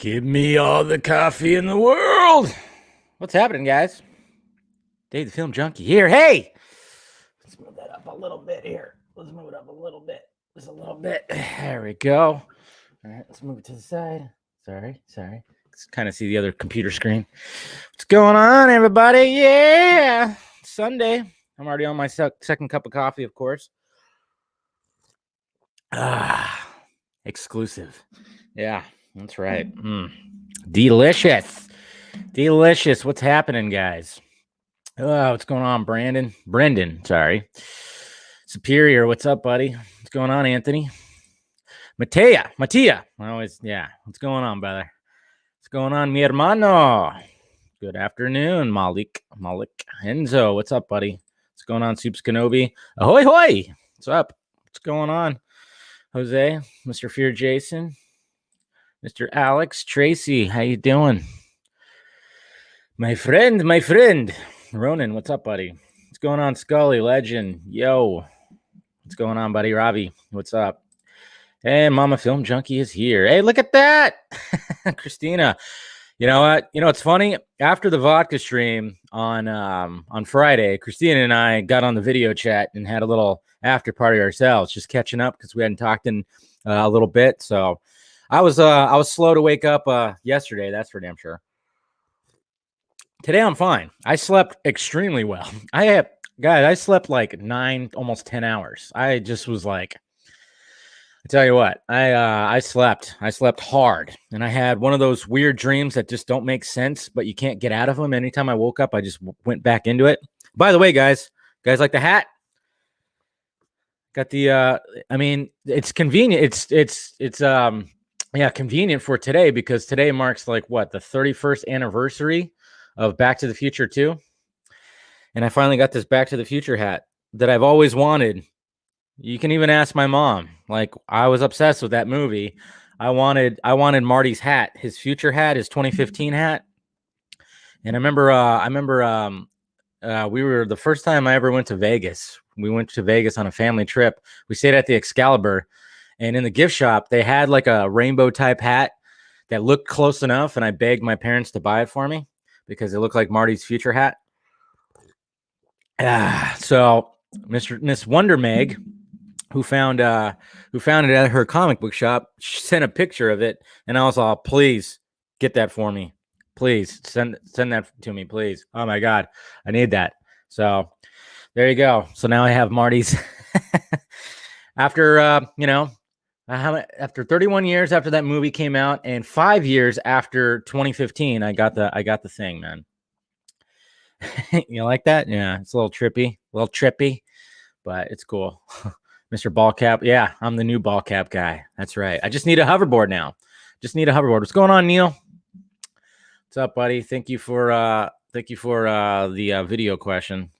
Give me all the coffee in the world. What's happening, guys? Dave the Film Junkie here. Hey! Let's move that up a little bit here. Let's move it up a little bit. Just a little bit. There we go. All right, let's move it to the side. Sorry. Let's kind of see the other computer screen. What's going on, everybody? Yeah! Sunday. I'm already on my second cup of coffee, of course. Exclusive. Yeah, that's right. Delicious. What's happening, guys? Oh, what's going on, Brendan, sorry. Superior, what's up, buddy? What's going on, Anthony? Mattia. What's going on, brother? What's going on, mi hermano? Good afternoon, Malik. Enzo, what's up, buddy? What's going on, Soups Kenobi? Ahoy, hoy! What's up? What's going on? Jose, Mr. Fear Jason, Mr. Alex, Tracy, how you doing? My friend. Ronan, what's up, buddy? What's going on, Scully, Legend? Yo. What's going on, buddy? Robbie, what's up? And Mama Film Junkie is here. Hey, look at that. Christina. You know what? It's funny. After the vodka stream on Friday, Christina and I got on the video chat and had a little after party ourselves, just catching up because we hadn't talked in a little bit. So I was slow to wake up yesterday. That's for damn sure. Today I'm fine. I slept extremely well. I slept like 9, almost 10 hours. I just was like, I tell you what, I slept hard, and I had one of those weird dreams that just don't make sense, but you can't get out of them. Anytime I woke up, I just went back into it. By the way, guys like the hat? Got the it's convenient. It's convenient for today because today marks like what, the 31st anniversary of Back to the Future 2. And I finally got this Back to the Future hat that I've always wanted. You can even ask my mom. Like, I was obsessed with that movie. I wanted Marty's hat, his future hat, his 2015 hat. And I remember we were the first time I ever went to Vegas. We went to Vegas on a family trip. We stayed at the Excalibur, and in the gift shop, they had like a rainbow type hat that looked close enough, and I begged my parents to buy it for me because it looked like Marty's future hat. So Miss Wonder Meg, who found it at her comic book shop, sent a picture of it, and I was all, please get that for me. Please send that to me, please. Oh my God, I need that. So there you go. So now I have Marty's. After after 31 years after that movie came out, and 5 years after 2015, I got the thing, man. You like that? Yeah, it's a little trippy, but it's cool. Mr. Ball Cap. Yeah, I'm the new ball cap guy. That's right. I just need a hoverboard now. What's going on, Neil? What's up, buddy? Thank you for the video question.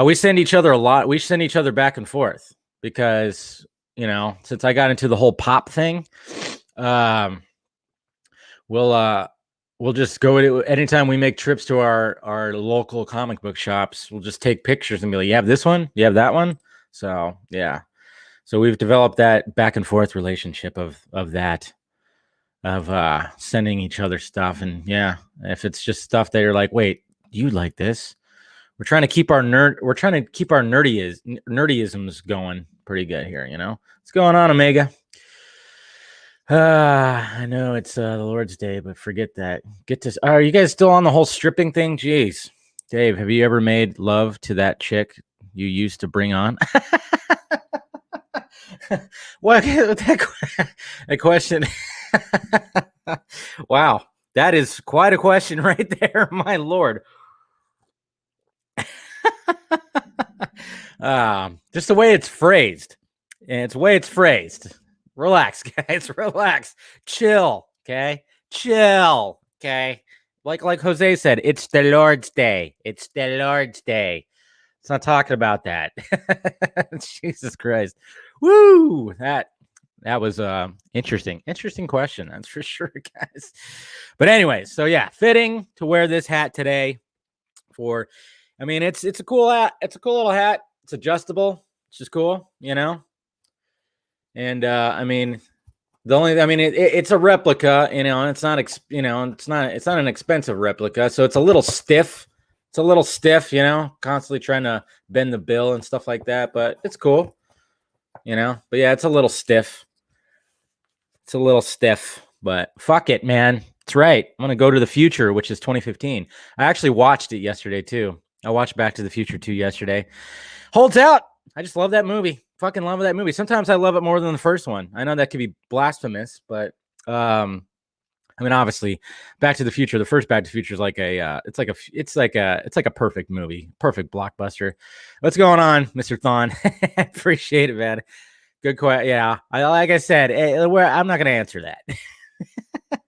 We send each other a lot. We send each other back and forth because, since I got into the whole pop thing, we'll just go to anytime we make trips to our local comic book shops. We'll just take pictures and be like, you have this one? You have that one? So, yeah. So we've developed that back and forth relationship of sending each other stuff. And yeah, if it's just stuff that you're like, wait, you like this? We're trying to keep our nerdyisms going pretty good here, What's going on, Omega? I know it's the Lord's Day, but forget that. Are you guys still on the whole stripping thing? Jeez. Dave, have you ever made love to that chick you used to bring on? Well, that question. Wow, that is quite a question right there, my Lord. Just the way it's phrased. Relax, guys. Relax. Chill. Okay. Like Jose said, it's the Lord's Day. It's not talking about that. Jesus Christ. Woo! That was interesting question. That's for sure, guys. But anyway, so yeah, fitting to wear this hat today. It's a cool hat. It's a cool little hat. It's adjustable. It's just cool, And I mean, it's a replica, you know, and it's not, it's not an expensive replica, so it's a little stiff. It's a little stiff, you know, constantly trying to bend the bill and stuff like that, but it's cool, you know. But yeah, it's a little stiff. It's a little stiff, but fuck it, man. It's right. I'm gonna go to the future, which is 2015. I actually watched it yesterday too. I watched Back to the Future 2 yesterday. Holds out. I just love that movie. Fucking love that movie. Sometimes I love it more than the first one. I know that could be blasphemous, but I mean, obviously, Back to the Future. The first Back to the Future is like it's like a perfect movie, perfect blockbuster. What's going on, Mr. Thon? Appreciate it, man. Good question. Yeah, like I said, I'm not gonna answer that,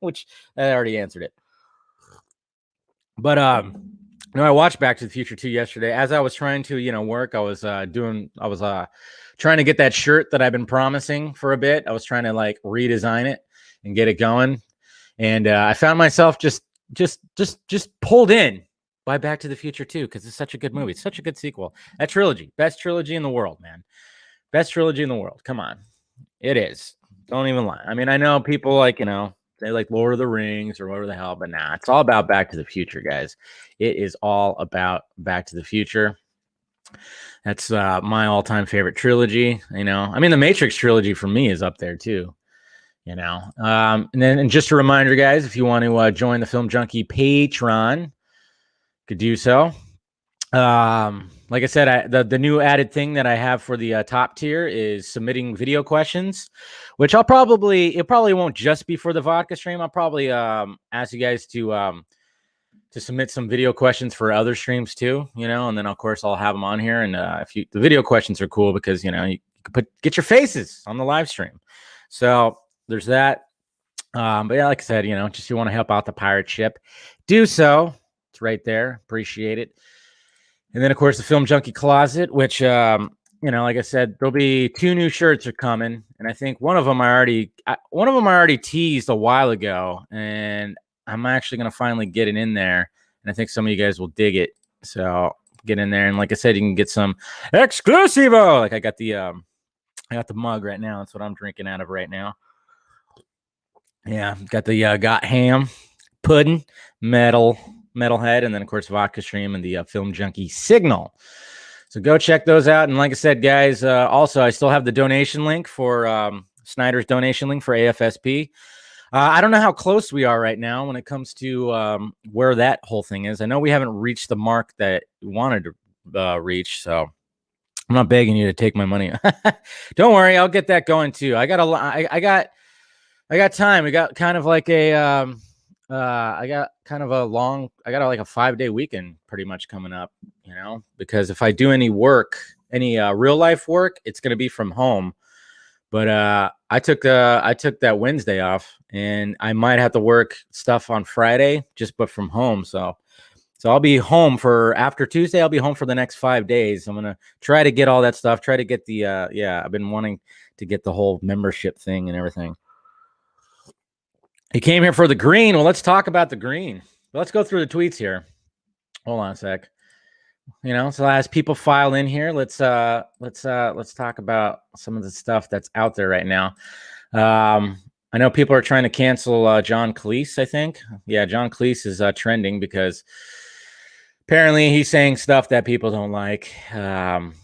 which I already answered it. But no, I watched Back to the Future 2 yesterday. As I was trying to, work, I was trying to get that shirt that I've been promising for a bit. I was trying to like redesign it and get it going. And I found myself just pulled in by Back to the Future 2 because it's such a good movie. It's such a good sequel. That trilogy, best trilogy in the world, man. Best trilogy in the world. Come on. It is. Don't even lie. I mean, I know people like, they like Lord of the Rings or whatever the hell, but nah, it's all about Back to the Future, guys. It is all about Back to the Future. That's my all-time favorite trilogy. I mean, the Matrix trilogy for me is up there too. And just a reminder, guys, if you want to join the Film Junkee Patreon, you could do so. Like I said, the new added thing that I have for the top tier is submitting video questions, which it probably won't just be for the vodka stream. I'll probably ask you guys to submit some video questions for other streams too, and then of course I'll have them on here. And the video questions are cool because you can get your faces on the live stream. So there's that. But yeah, like I said, just if you want to help out the pirate ship, do so. It's right there. Appreciate it. And then, of course, the Film Junkee Closet, which, like I said, there'll be 2 new shirts are coming. And I think one of them I already teased a while ago. And I'm actually going to finally get it in there. And I think some of you guys will dig it. So get in there. And like I said, you can get some exclusivo. Like I got the mug right now. That's what I'm drinking out of right now. Yeah, got the got ham, pudding, metalhead, and then of course vodka stream and the Film Junkee signal. So go check those out. And like I said, guys, also I still have the donation link for Snyder's donation link for AFSP. I don't know how close we are right now when it comes to where that whole thing is. I know we haven't reached the mark that we wanted to reach, so I'm not begging you to take my money. Don't worry, I'll get that going too. I got time. We got kind of like a I got like a 5-day weekend pretty much coming up, because if I do any work, any real life work, it's going to be from home. But I took that Wednesday off, and I might have to work stuff on Friday but from home. So I'll be home after Tuesday. I'll be home for the next 5 days. I'm going to try to get all that stuff, try to get the I've been wanting to get the whole membership thing and everything. He came here for the green. Well, let's talk about the green. Let's go through the tweets here. Hold on a sec. So as people file in here, let's talk about some of the stuff that's out there right now. I know people are trying to cancel John Cleese, I think. Yeah, John Cleese is trending because apparently he's saying stuff that people don't like and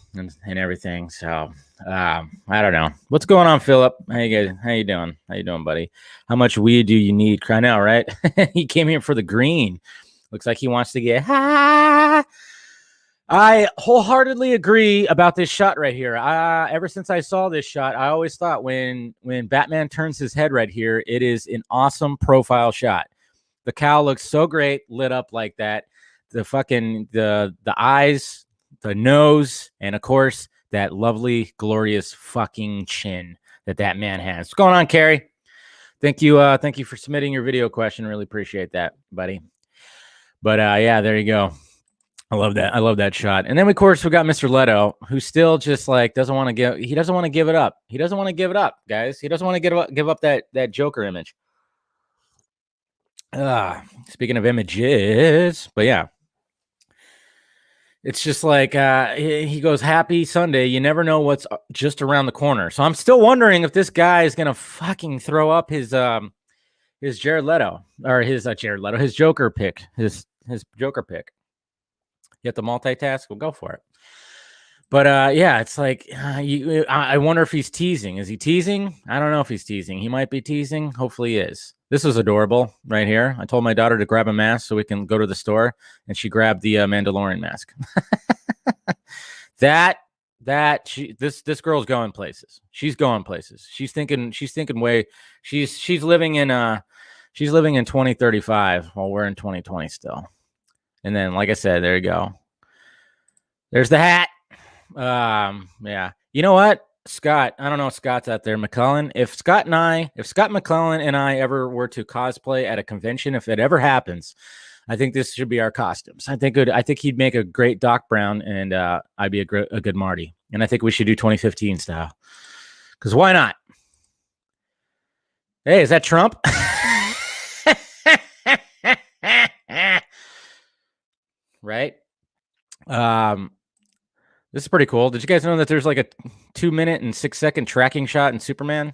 everything. So I don't know what's going on, Philip. How you doing, buddy? How much weed do you need? I know, right? He came here for the green. Looks like he wants to get high. I wholeheartedly agree about this shot right here. Ever since I saw this shot, I always thought when Batman turns his head right here, it is an awesome profile shot. The cowl looks so great lit up like that. The fucking the eyes, the nose, and of course that lovely, glorious fucking chin that man has. What's going on, Carrie? Thank you for submitting your video question. Really appreciate that, buddy. But yeah, there you go. I love that shot. And then of course we got Mr. Leto, who still just like doesn't want to give it up. He doesn't want to give it up, guys. He doesn't want to give up that Joker image. Speaking of images, but yeah. it's just like he goes, "Happy Sunday. You never know what's just around the corner." So I'm still wondering if this guy is gonna fucking throw up his Jared Leto or his Jared Leto, his Joker pick, his Joker pick. You have to multitask. We'll go for it. But yeah, it's like I wonder if he's teasing. Is he teasing? I don't know if he's teasing. He might be teasing. Hopefully he is. This was adorable right here. I told my daughter to grab a mask so we can go to the store, and she grabbed the Mandalorian mask. This girl's going places. She's going places. She's thinking way. She's living in 2035 while we're in 2020 still. And then, like I said, there you go. There's the hat. Yeah. You know what, Scott? I don't know if Scott's out there. McClellan. If Scott McClellan and I ever were to cosplay at a convention, if it ever happens, I think this should be our costumes. I think he'd make a great Doc Brown, and I'd be a good Marty. And I think we should do 2015 style. Because why not? Hey, is that Trump? Right? This is pretty cool. Did you guys know that there's like a 2-minute and 6-second tracking shot in Superman?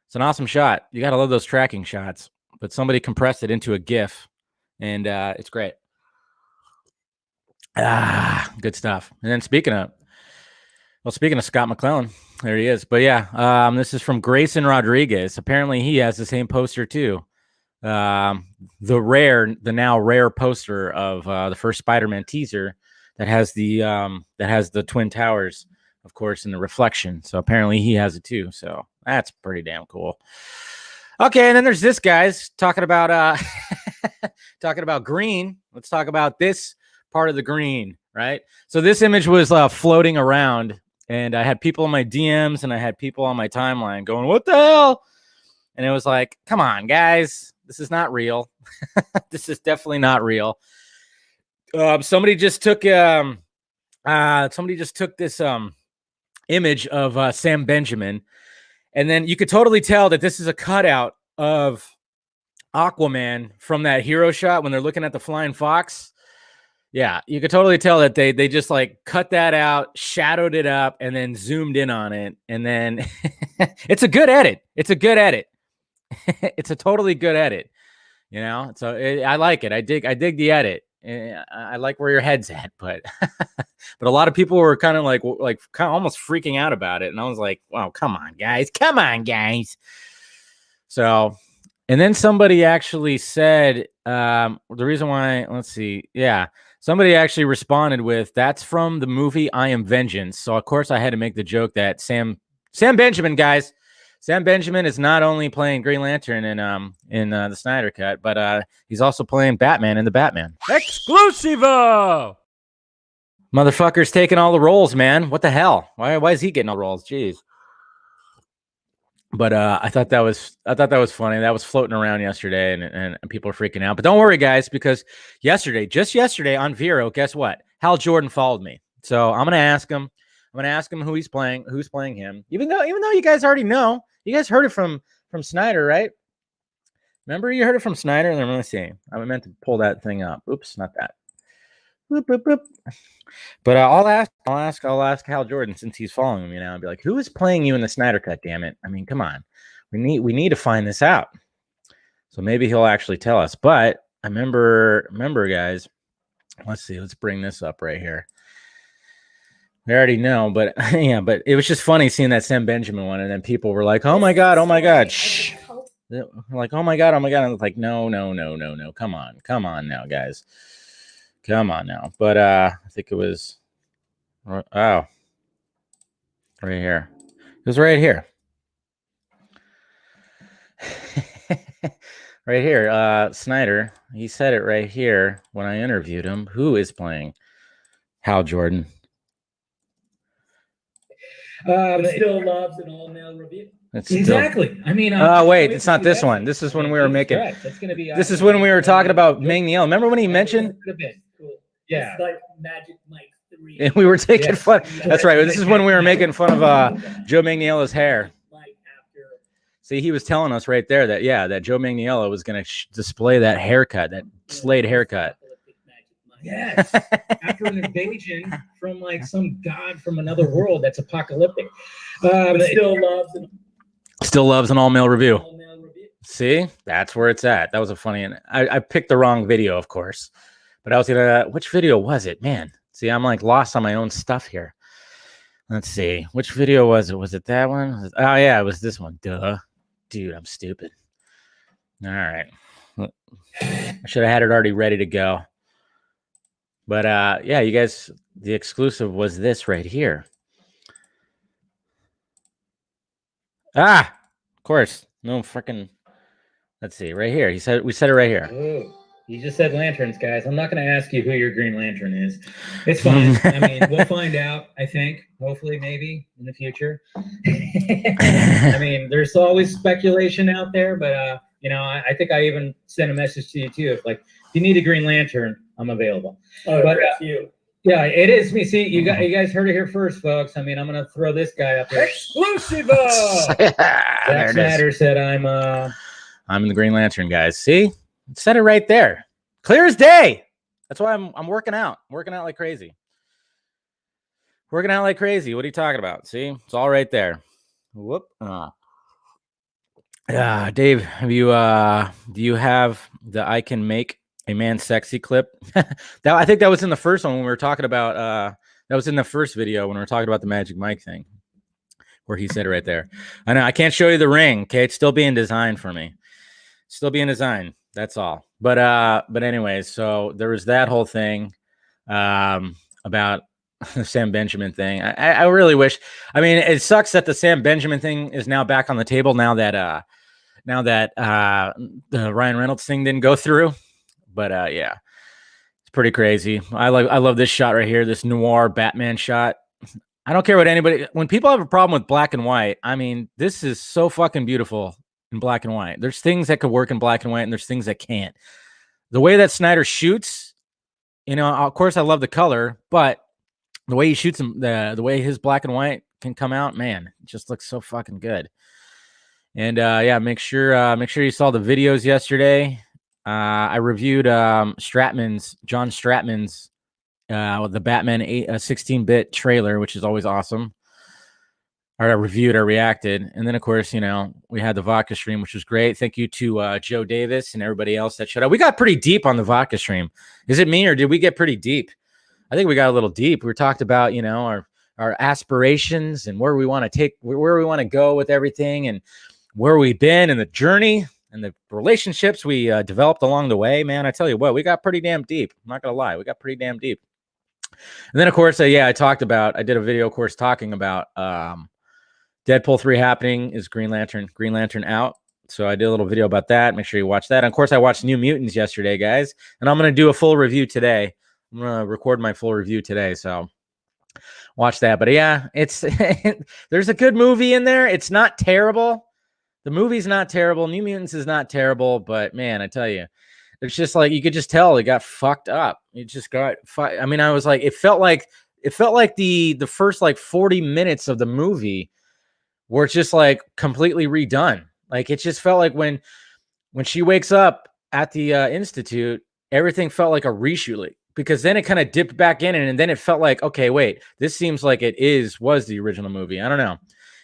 It's an awesome shot. You got to love those tracking shots. But somebody compressed it into a GIF, and it's great. Good stuff. And then speaking of Scott McClellan, there he is. But yeah, this is from Grayson Rodriguez. Apparently he has the same poster too. The now rare poster of the first Spider-Man teaser that has the Twin Towers, of course, in the reflection. So apparently he has it too. So that's pretty damn cool. Okay, and then there's this guy's talking about green. Let's talk about this part of the green, right? So this image was floating around, and I had people in my DMs and I had people on my timeline going, "What the hell?" And it was like, come on, guys, this is not real. This is definitely not real. Somebody just took this image of Sam Benjamin, and then you could totally tell that this is a cutout of Aquaman from that hero shot when they're looking at the flying fox. Yeah, you could totally tell that they just like cut that out, shadowed it up, and then zoomed in on it. And then it's a good edit. It's a good edit. It's a totally good edit. You know, so I like it. I dig the edit. I like where your head's at, but but a lot of people were kind of almost freaking out about it, and I was like, "Wow, come on, guys! So, and then somebody actually said the reason why. Let's see, yeah, somebody actually responded with, "That's from the movie I Am Vengeance." So of course I had to make the joke that Sam Benjamin, guys. Sam Benjamin is not only playing Green Lantern in the Snyder Cut, but he's also playing Batman in the Batman. Exclusivo! Motherfucker's taking all the roles, man. What the hell? Why is he getting all the roles? Jeez. But I thought that was funny. That was floating around yesterday, and people are freaking out. But don't worry, guys, because just yesterday on Vero, guess what? Hal Jordan followed me. So I'm gonna ask him. Who he's playing, who's playing him. Even though you guys already know, you guys heard it from Snyder, right? Remember you heard it from Snyder? And let me see. I meant to pull that thing up. Oops, not that. Boop, boop, boop. But I'll ask Hal Jordan, since he's following me now, and be like, who is playing you in the Snyder Cut? Damn it! I mean, come on, we need to find this out. So maybe he'll actually tell us. But I remember, guys. Let's see. Let's bring this up right here. We already know, but yeah, but it was just funny seeing that Sam Benjamin one, and then people were like, "Oh my god, shh!" Like, "Oh my god," and I was like, "No, come on now, guys, come on now." But I think it was right here. It was right here, right here. Snyder, he said it right here when I interviewed him. Who is playing Hal Jordan? Still loves an all-male review. Exactly. I mean, wait, it's not this one. This is when we were making. That's gonna be. This is when we were talking about Ming Neal. Remember when he mentioned? Cool. Yeah. It's like Magic Mike 3. And we were taking fun. That's right. This is when we were making fun of Joe Manganiello's hair. See, he was telling us right there that Joe Manganiello was going to display that haircut, that Slade haircut. Yes. After an invasion from like some god from another world that's apocalyptic. But still loves an all-male review. See, that's where it's at. That was a funny, I picked the wrong video, of course, but I was gonna, which video was it, man? See, I'm like lost on my own stuff here. Let's see, which video was it? Was it that one? Oh yeah, it was this one. Duh, dude, I'm stupid. All right, I should have had it already ready to go. But yeah, you guys, the exclusive was this right here. Ah, of course, no freaking. Let's see, right here. We said it right here. Ooh, you just said lanterns, guys. I'm not going to ask you who your Green Lantern is. It's fine. I mean, we'll find out, I think, hopefully, maybe in the future. I mean, there's always speculation out there, but, you know, I think I even sent a message to you, too. If, like, if you need a Green Lantern, I'm available. Oh, but you. Yeah, it is me. See, you guys heard it here first, folks. I mean, I'm going to throw this guy up there. Exclusive! Zack Snyder said I'm in the Green Lantern, guys. See? It said it right there. Clear as day. That's why I'm working out. I'm working out like crazy. Working out like crazy. What are you talking about? See? It's all right there. Whoop. Dave, have you do you have the I can make a man sexy clip? I think that was in the first one when we were talking about that was in the first video when we were talking about the Magic Mike thing. Where he said it right there. I know I can't show you the ring. Okay, it's still being designed for me. Still being designed. That's all. But anyways, so there was that whole thing about the Sam Benjamin thing. I really wish. I mean, it sucks that the Sam Benjamin thing is now back on the table now that the Ryan Reynolds thing didn't go through. But yeah, it's pretty crazy. I love this shot right here. This noir Batman shot. I don't care what anybody. When people have a problem with black and white, I mean, this is so fucking beautiful in black and white. There's things that could work in black and white, and there's things that can't. The way that Snyder shoots, you know, of course I love the color, but the way he shoots them, the way his black and white can come out, man, it just looks so fucking good. And yeah, make sure you saw the videos yesterday. I reviewed John Stratman's the Batman 16-bit trailer, which is always awesome. I reviewed or reacted. And then, of course, you know, we had the vodka stream, which was great. Thank you to Joe Davis and everybody else that showed up. We got pretty deep on the vodka stream. Is it me or did we get pretty deep? I think we got a little deep. We talked about, you know, our aspirations and where we want to go with everything and where we've been and the journey and the relationships we developed along the way. Man, I tell you what, we got pretty damn deep. I'm not going to lie. We got pretty damn deep. And then, of course, I did a video, of course, talking about Deadpool 3 happening. Is Green Lantern out? So I did a little video about that. Make sure you watch that. And of course, I watched New Mutants yesterday, guys. And I'm going to do a full review today. I'm going to record my full review today. So watch that. But yeah, it's there's a good movie in there. It's not terrible. The movie's not terrible. New Mutants is not terrible. But man, I tell you, it's just like you could just tell it got fucked up. It just got I mean, I was like, it felt like the first like 40 minutes of the movie were just like completely redone. Like it just felt like when she wakes up at the institute, everything felt like a reshoot, because then it kind of dipped back in and then it felt like, okay, wait, this seems like was the original movie. I don't know.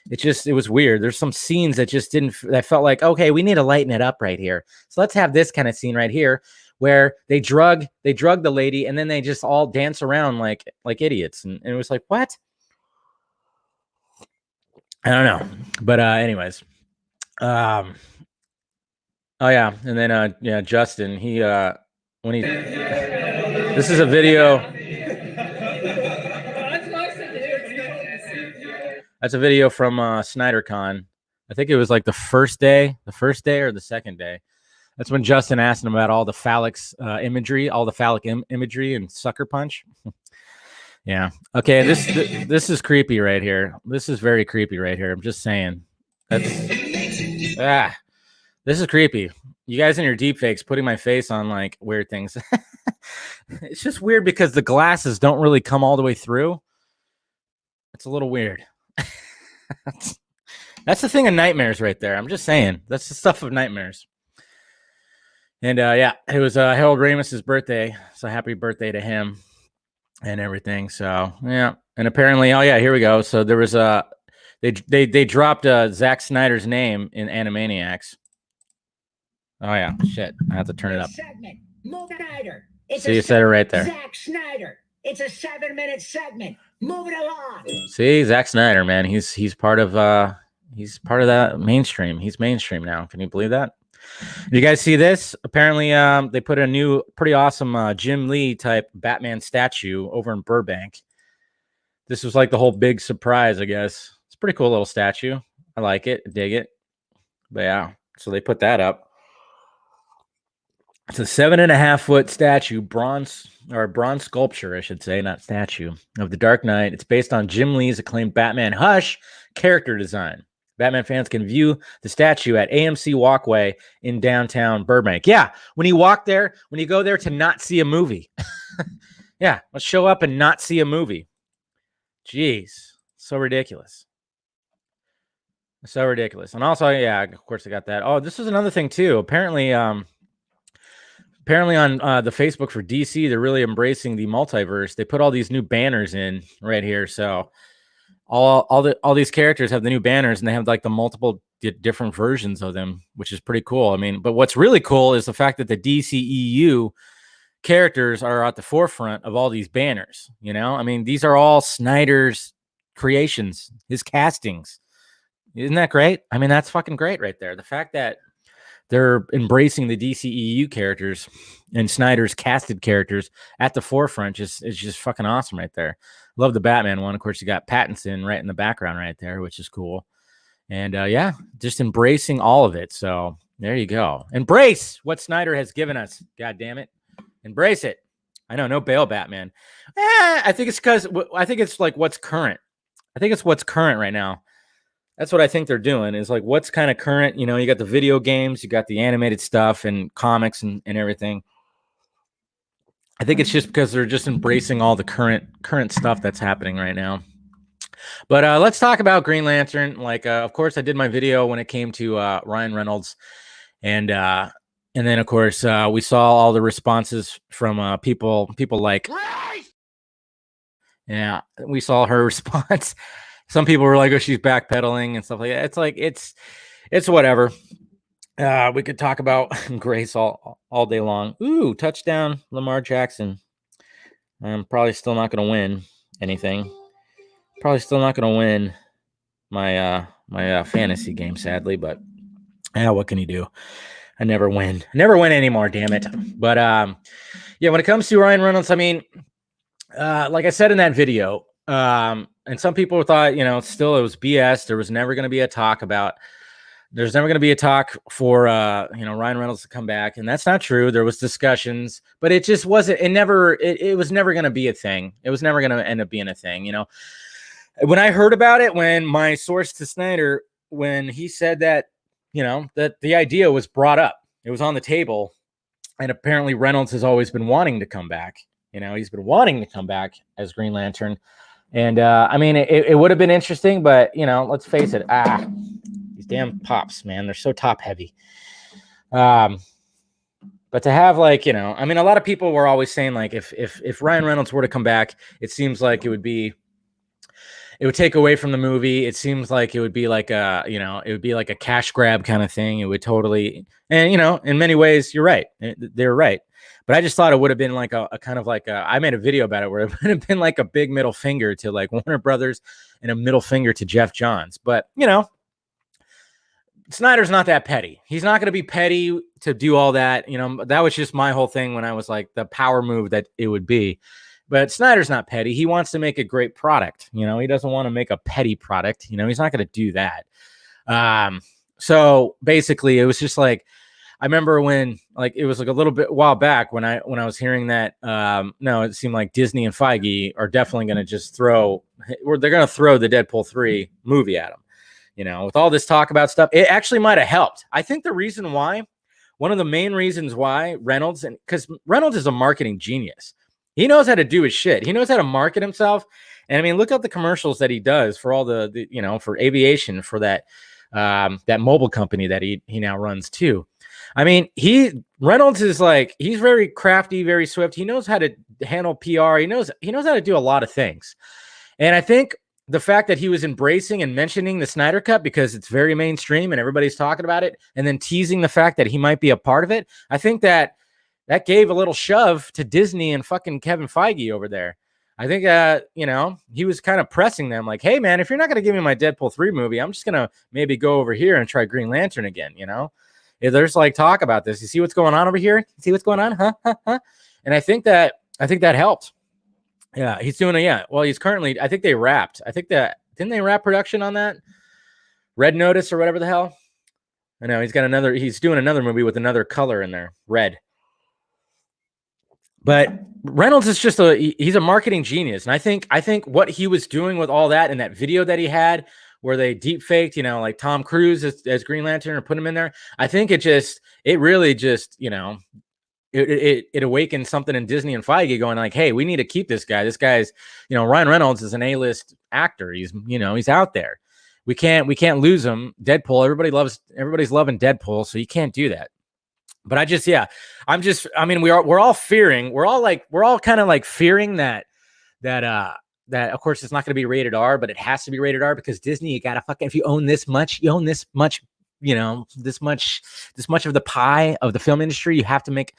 It was weird. There's some scenes that just that felt like, okay, we need to lighten it up right here. So let's have this kind of scene right here where they drug the lady and then they just all dance around like idiots. And it was like, what? I don't know. But anyways. Oh yeah. And then yeah, Justin, this is a video. That's a video from Snyder Con. I think it was like the first day or the second day. That's when Justin asked him about all the phallic imagery, and Sucker Punch. Yeah. Okay. This is creepy right here. This is very creepy right here. I'm just saying. This is creepy. You guys in your deep fakes putting my face on like weird things. It's just weird because the glasses don't really come all the way through. It's a little weird. That's the thing of nightmares right there. I'm just saying. That's the stuff of nightmares. And yeah, it was Harold Ramis's birthday. So happy birthday to him and everything. So yeah, and apparently, oh yeah, here we go. So there was they dropped Zack Snyder's name in Animaniacs. Oh yeah, shit, I have to turn it up. Segment. Move Snyder. See, you said it right there. Zack Snyder. It's a 7-minute segment. Move it along. See, Zack Snyder, man, he's part of that mainstream. He's mainstream now. Can you believe that? You guys see this? Apparently, they put a new, pretty awesome Jim Lee type Batman statue over in Burbank. This was like the whole big surprise, I guess. It's a pretty cool little statue. I like it. I dig it. But yeah, so they put that up. It's a 7.5-foot statue, bronze sculpture, I should say, not statue, of the Dark Knight. It's based on Jim Lee's acclaimed Batman Hush character design. Batman fans can view the statue at AMC Walkway in downtown Burbank. Yeah, when you go there to not see a movie. Yeah, let's show up and not see a movie. Jeez, so ridiculous. So ridiculous. And also, yeah, of course I got that. Oh, this is another thing too. Apparently on the Facebook for DC, they're really embracing the multiverse. They put all these new banners in right here. So all these characters have the new banners, and they have like the multiple different versions of them, which is pretty cool. I mean, but what's really cool is the fact that the DCEU characters are at the forefront of all these banners. You know, I mean, these are all Snyder's creations, his castings. Isn't that great? I mean, that's fucking great right there. The fact that they're embracing the DCEU characters and Snyder's casted characters at the forefront is just fucking awesome right there. Love the Batman one. Of course, you got Pattinson right in the background right there, which is cool. And yeah, just embracing all of it. So there you go. Embrace what Snyder has given us. God damn it. Embrace it. I know, no Bale Batman. I think it's like what's current. I think it's what's current right now. That's what I think they're doing, is like what's kind of current. You know, you got the video games, you got the animated stuff and comics and everything. I think it's just because they're just embracing all the current stuff that's happening right now. But let's talk about Green Lantern. Like, of course, I did my video when it came to Ryan Reynolds. And then, of course, we saw all the responses from people like, yeah, we saw her response. Some people were like, oh, she's backpedaling and stuff like that. It's like, it's whatever. We could talk about Grace all day long. Ooh, touchdown, Lamar Jackson. I'm probably still not going to win anything. Probably still not going to win my fantasy game, sadly. But yeah, what can you do? I never win. I never win anymore, damn it. But yeah, when it comes to Ryan Reynolds, I mean, like I said in that video, and some people thought, you know, still it was BS. There was never going to be a talk about. There's never going to be a talk for Ryan Reynolds to come back, and that's not true. There was discussions, but it just wasn't. It was never going to be a thing. It was never going to end up being a thing. You know, when I heard about it, when my source to Snyder, when he said that, you know, that the idea was brought up, it was on the table, and apparently Reynolds has always been wanting to come back. You know, he's been wanting to come back as Green Lantern. And I mean, it would have been interesting, but, you know, let's face it. These damn pops, man, they're so top heavy. But to have, like, you know, I mean, a lot of people were always saying, like, if Ryan Reynolds were to come back, it seems like it would take away from the movie. It seems like it would be like a cash grab kind of thing. It would totally, and, you know, in many ways, you're right. They're right. But I just thought it would have been like a kind of like I made a video about it where it would have been like a big middle finger to like Warner Brothers and a middle finger to Jeff Johns. But, you know, Snyder's not that petty. He's not going to be petty to do all that. You know, that was just my whole thing when I was like the power move that it would be. But Snyder's not petty. He wants to make a great product. You know, he doesn't want to make a petty product. You know, he's not going to do that. So basically, it was just like, I remember when, like, it was like a little bit while back when I was hearing that, no, it seemed like Disney and Feige are definitely going to just they're going to throw the Deadpool 3 movie at him. You know, with all this talk about stuff, it actually might have helped. I think one of the main reasons why Reynolds, because Reynolds is a marketing genius. He knows how to do his shit. He knows how to market himself. And I mean, look at the commercials that he does for all the you know, for aviation, for that mobile company that he now runs too. I mean, Reynolds is like, he's very crafty, very swift. He knows how to handle PR. He knows how to do a lot of things. And I think the fact that he was embracing and mentioning the Snyder Cut because it's very mainstream and everybody's talking about it, and then teasing the fact that he might be a part of it, I think that gave a little shove to Disney and fucking Kevin Feige over there. I think, he was kind of pressing them like, hey, man, if you're not going to give me my Deadpool 3 movie, I'm just going to maybe go over here and try Green Lantern again, There's like talk about this. You see what's going on over here? See what's going on? Huh? And I think that helped. Yeah, he's doing well, he's currently, I think they wrapped. I think that, didn't they wrap production on that? Red Notice or whatever the hell? I know he's doing another movie with another color in there, red. But Reynolds is just he's a marketing genius. And I think what he was doing with all that in that video that he had where they deep faked, like Tom Cruise as Green Lantern and put him in there. I think it really just, it awakened something in Disney and Feige going like, hey, we need to keep this guy. This guy's, Ryan Reynolds is an A-list actor. He's, he's out there. We can't lose him. Deadpool, everybody's loving Deadpool, so you can't do that. But we're all fearing, we're all kind of like fearing that of course it's not going to be rated R, but it has to be rated R because Disney, you got to fucking, if you own this much, this much of the pie of the film industry, you have to make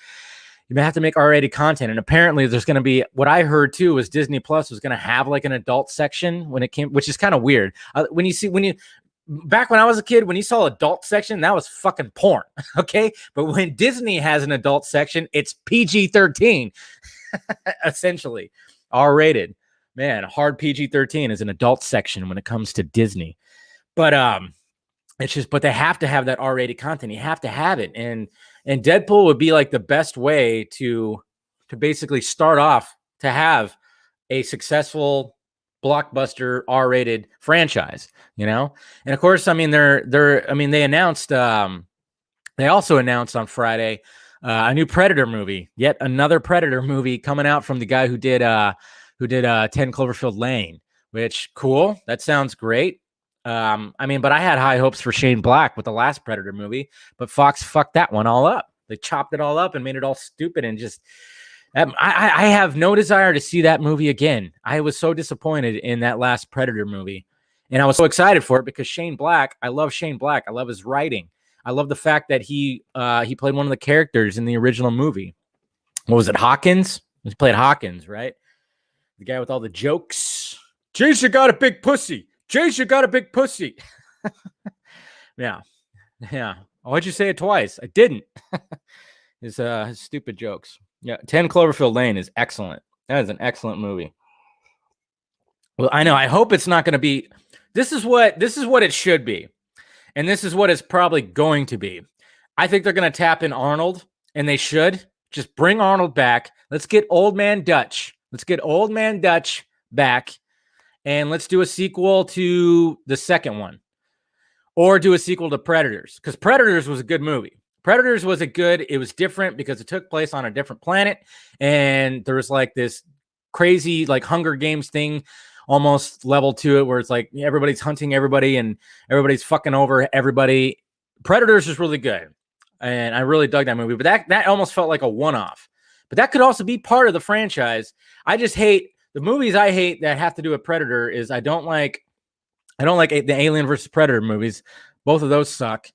R-rated content. And apparently there's going to be, what I heard too was Disney Plus was going to have like an adult section when it came, which is kind of weird. Back when I was a kid, when you saw adult section, that was fucking porn. Okay. But when Disney has an adult section, it's PG-13, essentially R-rated. Man, hard PG-13 is an adult section when it comes to Disney. But, but they have to have that R-rated content. You have to have it. And Deadpool would be like the best way to basically start off to have a successful blockbuster R-rated franchise, And of course, they announced, they also announced on Friday a new Predator movie, yet another Predator movie coming out from the guy who did 10 Cloverfield Lane, which cool. That sounds great. But I had high hopes for Shane Black with the last Predator movie, but Fox fucked that one all up. They chopped it all up and made it all stupid and just, I have no desire to see that movie again. I was so disappointed in that last Predator movie, and I was so excited for it because Shane Black, I love Shane Black. I love his writing. I love the fact that he played one of the characters in the original movie. What was it, Hawkins? He played Hawkins, right? The guy with all the jokes. Jason got a big pussy. Jason got a big pussy. Yeah. Why'd you say it twice? I didn't. His stupid jokes. Yeah, 10 Cloverfield Lane is excellent. That is an excellent movie. Well, I know. I hope it's not going to be. This is what it should be, and this is what it's probably going to be. I think they're going to tap in Arnold, and they should just bring Arnold back. Let's get Old Man Dutch. Let's get Old Man Dutch back, and let's do a sequel to the second one, or do a sequel to Predators, because Predators was a good movie. It was different because it took place on a different planet, and there was like this crazy like Hunger Games thing almost level to it where it's like everybody's hunting everybody and everybody's fucking over everybody. Predators is really good, and I really dug that movie, but that almost felt like a one-off. But that could also be part of the franchise. I just hate the movies I hate that have to do with Predator is I don't like the Alien versus Predator movies. Both of those suck.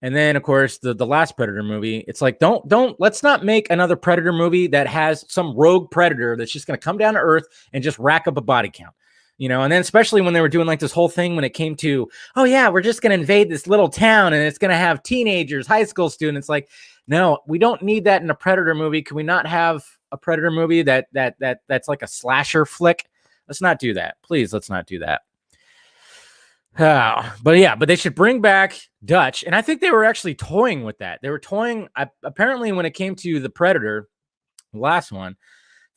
And then, of course, the last Predator movie, it's like, let's not make another Predator movie that has some rogue Predator that's just going to come down to Earth and just rack up a body count, and then especially when they were doing like this whole thing when it came to, oh yeah, we're just going to invade this little town and it's going to have teenagers, high school students. Like, no, we don't need that in a Predator movie. Can we not have a Predator movie that's like a slasher flick? Let's not do that. Please, let's not do that. But they should bring back Dutch, and I think they were actually toying with that. They were toying, apparently, when it came to the Predator, the last one,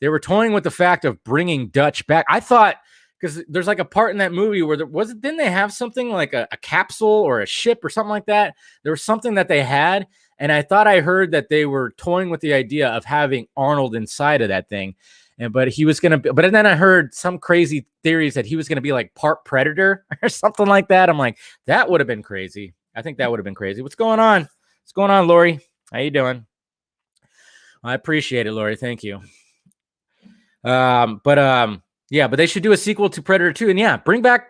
they were toying with the fact of bringing Dutch back. I thought, because there's like a part in that movie where didn't they have something like a capsule or a ship or something like that? There was something that they had, and I thought I heard that they were toying with the idea of having Arnold inside of that thing. But he was going to, but then I heard some crazy theories that he was going to be like part Predator or something like that. I'm like, that would have been crazy. I think that would have been crazy. What's going on? What's going on, Lori? How you doing? I appreciate it, Lori. Thank you. Yeah, but they should do a sequel to Predator 2, and yeah, bring back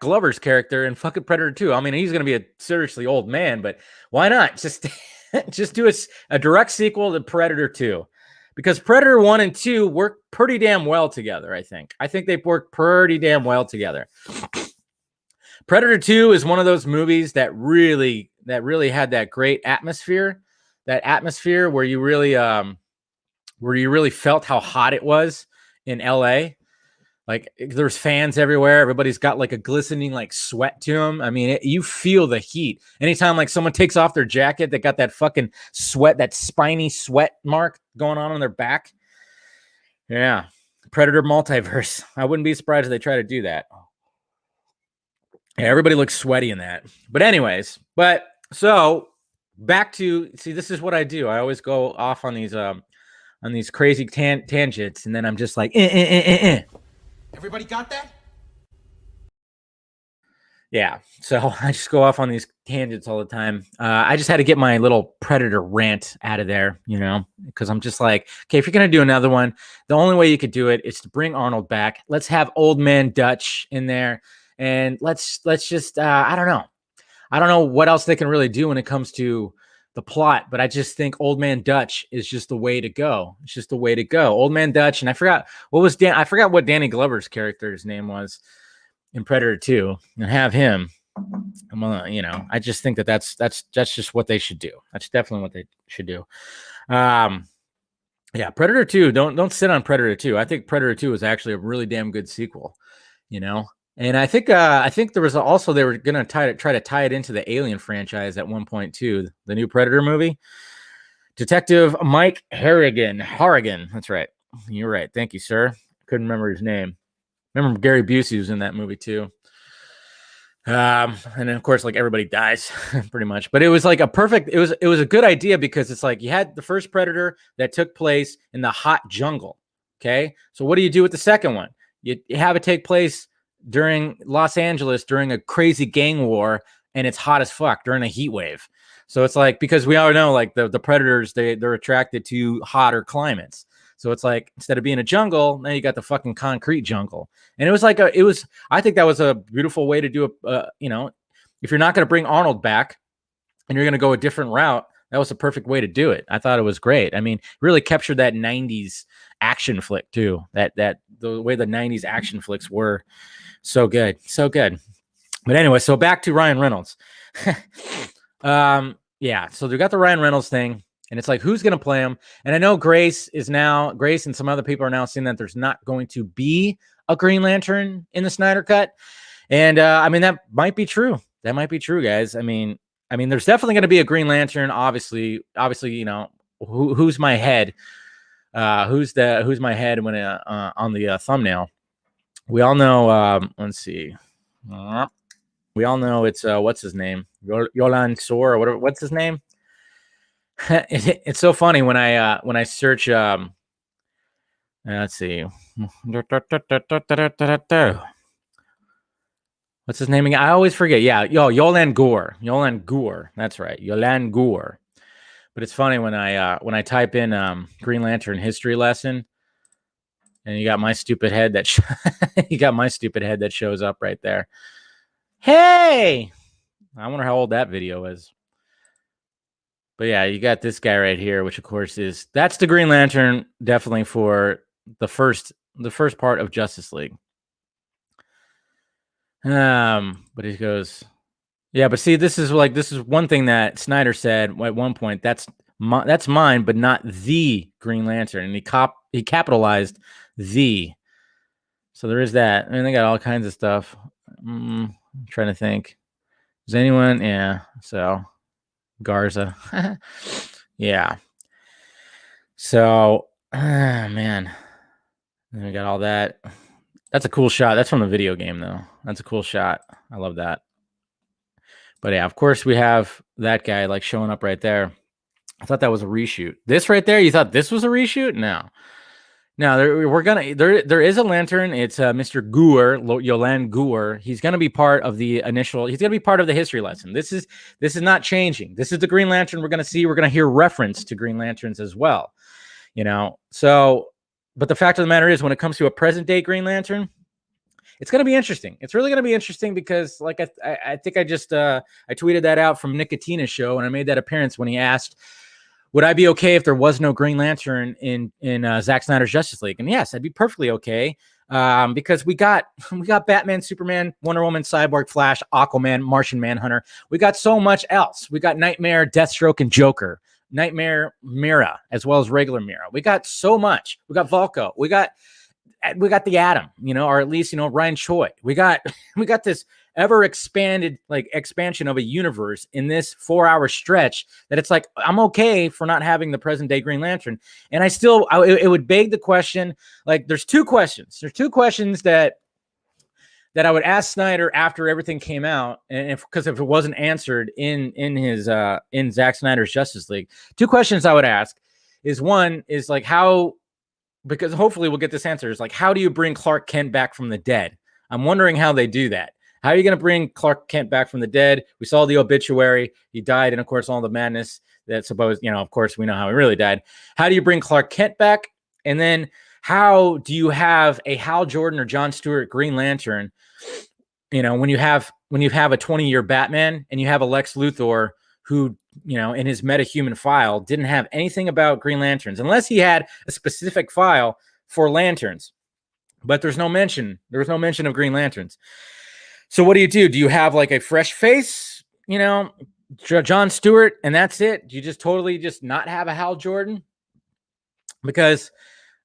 Glover's character in fucking Predator 2. I mean, he's gonna be a seriously old man, but why not just just do a direct sequel to Predator 2? Because Predator 1 and 2 work pretty damn well together, I think. I think they work pretty damn well together. Predator 2 is one of those movies that really had that great atmosphere, where you really felt how hot it was in LA. Like there's fans everywhere. Everybody's got like a glistening like sweat to them. I mean, you feel the heat. Anytime like someone takes off their jacket, they got that fucking sweat, that spiny sweat mark going on their back. Yeah. Predator Multiverse. I wouldn't be surprised if they try to do that. Yeah, everybody looks sweaty in that. But anyways, so back to, see, this is what I do. I always go off on these crazy tangents, and then I'm just like, Everybody got that? Yeah, so I just go off on these tangents all the time. I just had to get my little Predator rant out of there, because I'm just like, okay, if you're going to do another one, the only way you could do it is to bring Arnold back. Let's have Old Man Dutch in there, and let's just, I don't know what else they can really do when it comes to the plot, but I just think Old Man Dutch is just the way to go. It's just the way to go. Old Man Dutch, and I forgot what Danny Glover's character's name was in Predator 2, and have him. I just think that's just what they should do. That's definitely what they should do. Yeah, Predator 2. Don't sit on Predator 2. I think Predator 2 is actually a really damn good sequel. And I think there was also, they were gonna try to tie it into the Alien franchise at one point too. The new Predator movie. Detective Mike Harrigan. That's right. You're right. Thank you, sir. Couldn't remember his name. Remember Gary Busey was in that movie too. And then of course, like everybody dies pretty much. But it was like it was a good idea, because it's like you had the first Predator that took place in the hot jungle. Okay. So what do you do with the second one? You have it take place during Los Angeles during a crazy gang war, and it's hot as fuck during a heat wave. So it's like, because we all know like the predators, they're attracted to hotter climates. So it's like, instead of being a jungle, now you got the fucking concrete jungle. And I think that was a beautiful way to do if you're not going to bring Arnold back and you're going to go a different route, that was a perfect way to do it. I thought it was great. I mean, really captured that 90s action flick too. That the way the 90s action flicks were. So good. But anyway, so back to Ryan Reynolds. Yeah, so they got the Ryan Reynolds thing, and it's like, who's going to play him? And I know Grace and some other people are now saying that there's not going to be a Green Lantern in the Snyder Cut. And I mean, that might be true. That might be true, guys. I mean, there's definitely going to be a Green Lantern. Obviously, who's my head? Who's my head when on the thumbnail? We all know, let's see. We all know it's, what's his name? Yolan Sor, or whatever. What's his name? It's so funny when I search, let's see. What's his name again? I always forget. Yeah. Yolan Gore. That's right. Yolan Gore. But it's funny when I type in, Green Lantern history lesson, and you got my stupid head that shows up right there. Hey, I wonder how old that video is. But yeah, you got this guy right here, which of course that's the Green Lantern, definitely for the first part of Justice League. But he goes, yeah, but see, this is one thing that Snyder said at one point. That's mine, but not the Green Lantern, and he capitalized the. So there is that. I mean, they got all kinds of stuff. I'm trying to think. Is anyone? Yeah. So Garza. Yeah. So, man. And we got all that. That's a cool shot. That's from the video game, though. That's a cool shot. I love that. But yeah, of course, we have that guy like showing up right there. I thought that was a reshoot. This right there, you thought this was a reshoot? No. No, there is a Lantern. It's Mr. Yolan Gour. He's gonna be part of the initial. He's gonna be part of the history lesson. This is not changing. This is the Green Lantern we're gonna see. We're gonna hear reference to Green Lanterns as well. So, but the fact of the matter is, when it comes to a present day Green Lantern, it's gonna be interesting. It's really gonna be interesting because, like, I think I just I tweeted that out from Nicotina's show, and I made that appearance when he asked, would I be okay if there was no Green Lantern in Zack Snyder's Justice League? And yes, I'd be perfectly okay, because we got Batman, Superman, Wonder Woman, Cyborg, Flash, Aquaman, Martian Manhunter. We got so much else. We got Nightmare, Deathstroke, and Joker. Nightmare, Mira, as well as regular Mira. We got so much. We got Vulko. We got the Atom, or at least Ryan Choi. We got this ever expanded expansion of a universe in this 4-hour stretch that it's like, I'm okay for not having the present day Green Lantern. And it would beg the question, there's two questions that I would ask Snyder after everything came out. And because if it wasn't answered in Zack Snyder's Justice League, two questions I would ask is, one is how, because hopefully we'll get this answer, is how do you bring Clark Kent back from the dead? I'm wondering how they do that. How are you going to bring Clark Kent back from the dead? We saw the obituary. He died. And of course, all the madness that of course, we know how he really died. How do you bring Clark Kent back? And then how do you have a Hal Jordan or John Stewart Green Lantern? When you have a 20-year Batman and you have a Lex Luthor who, in his metahuman file didn't have anything about Green Lanterns, unless he had a specific file for lanterns. But there's no mention. There was no mention of Green Lanterns. So what do? Do you have a fresh face, John Stewart, and that's it? Do you just totally just not have a Hal Jordan? Because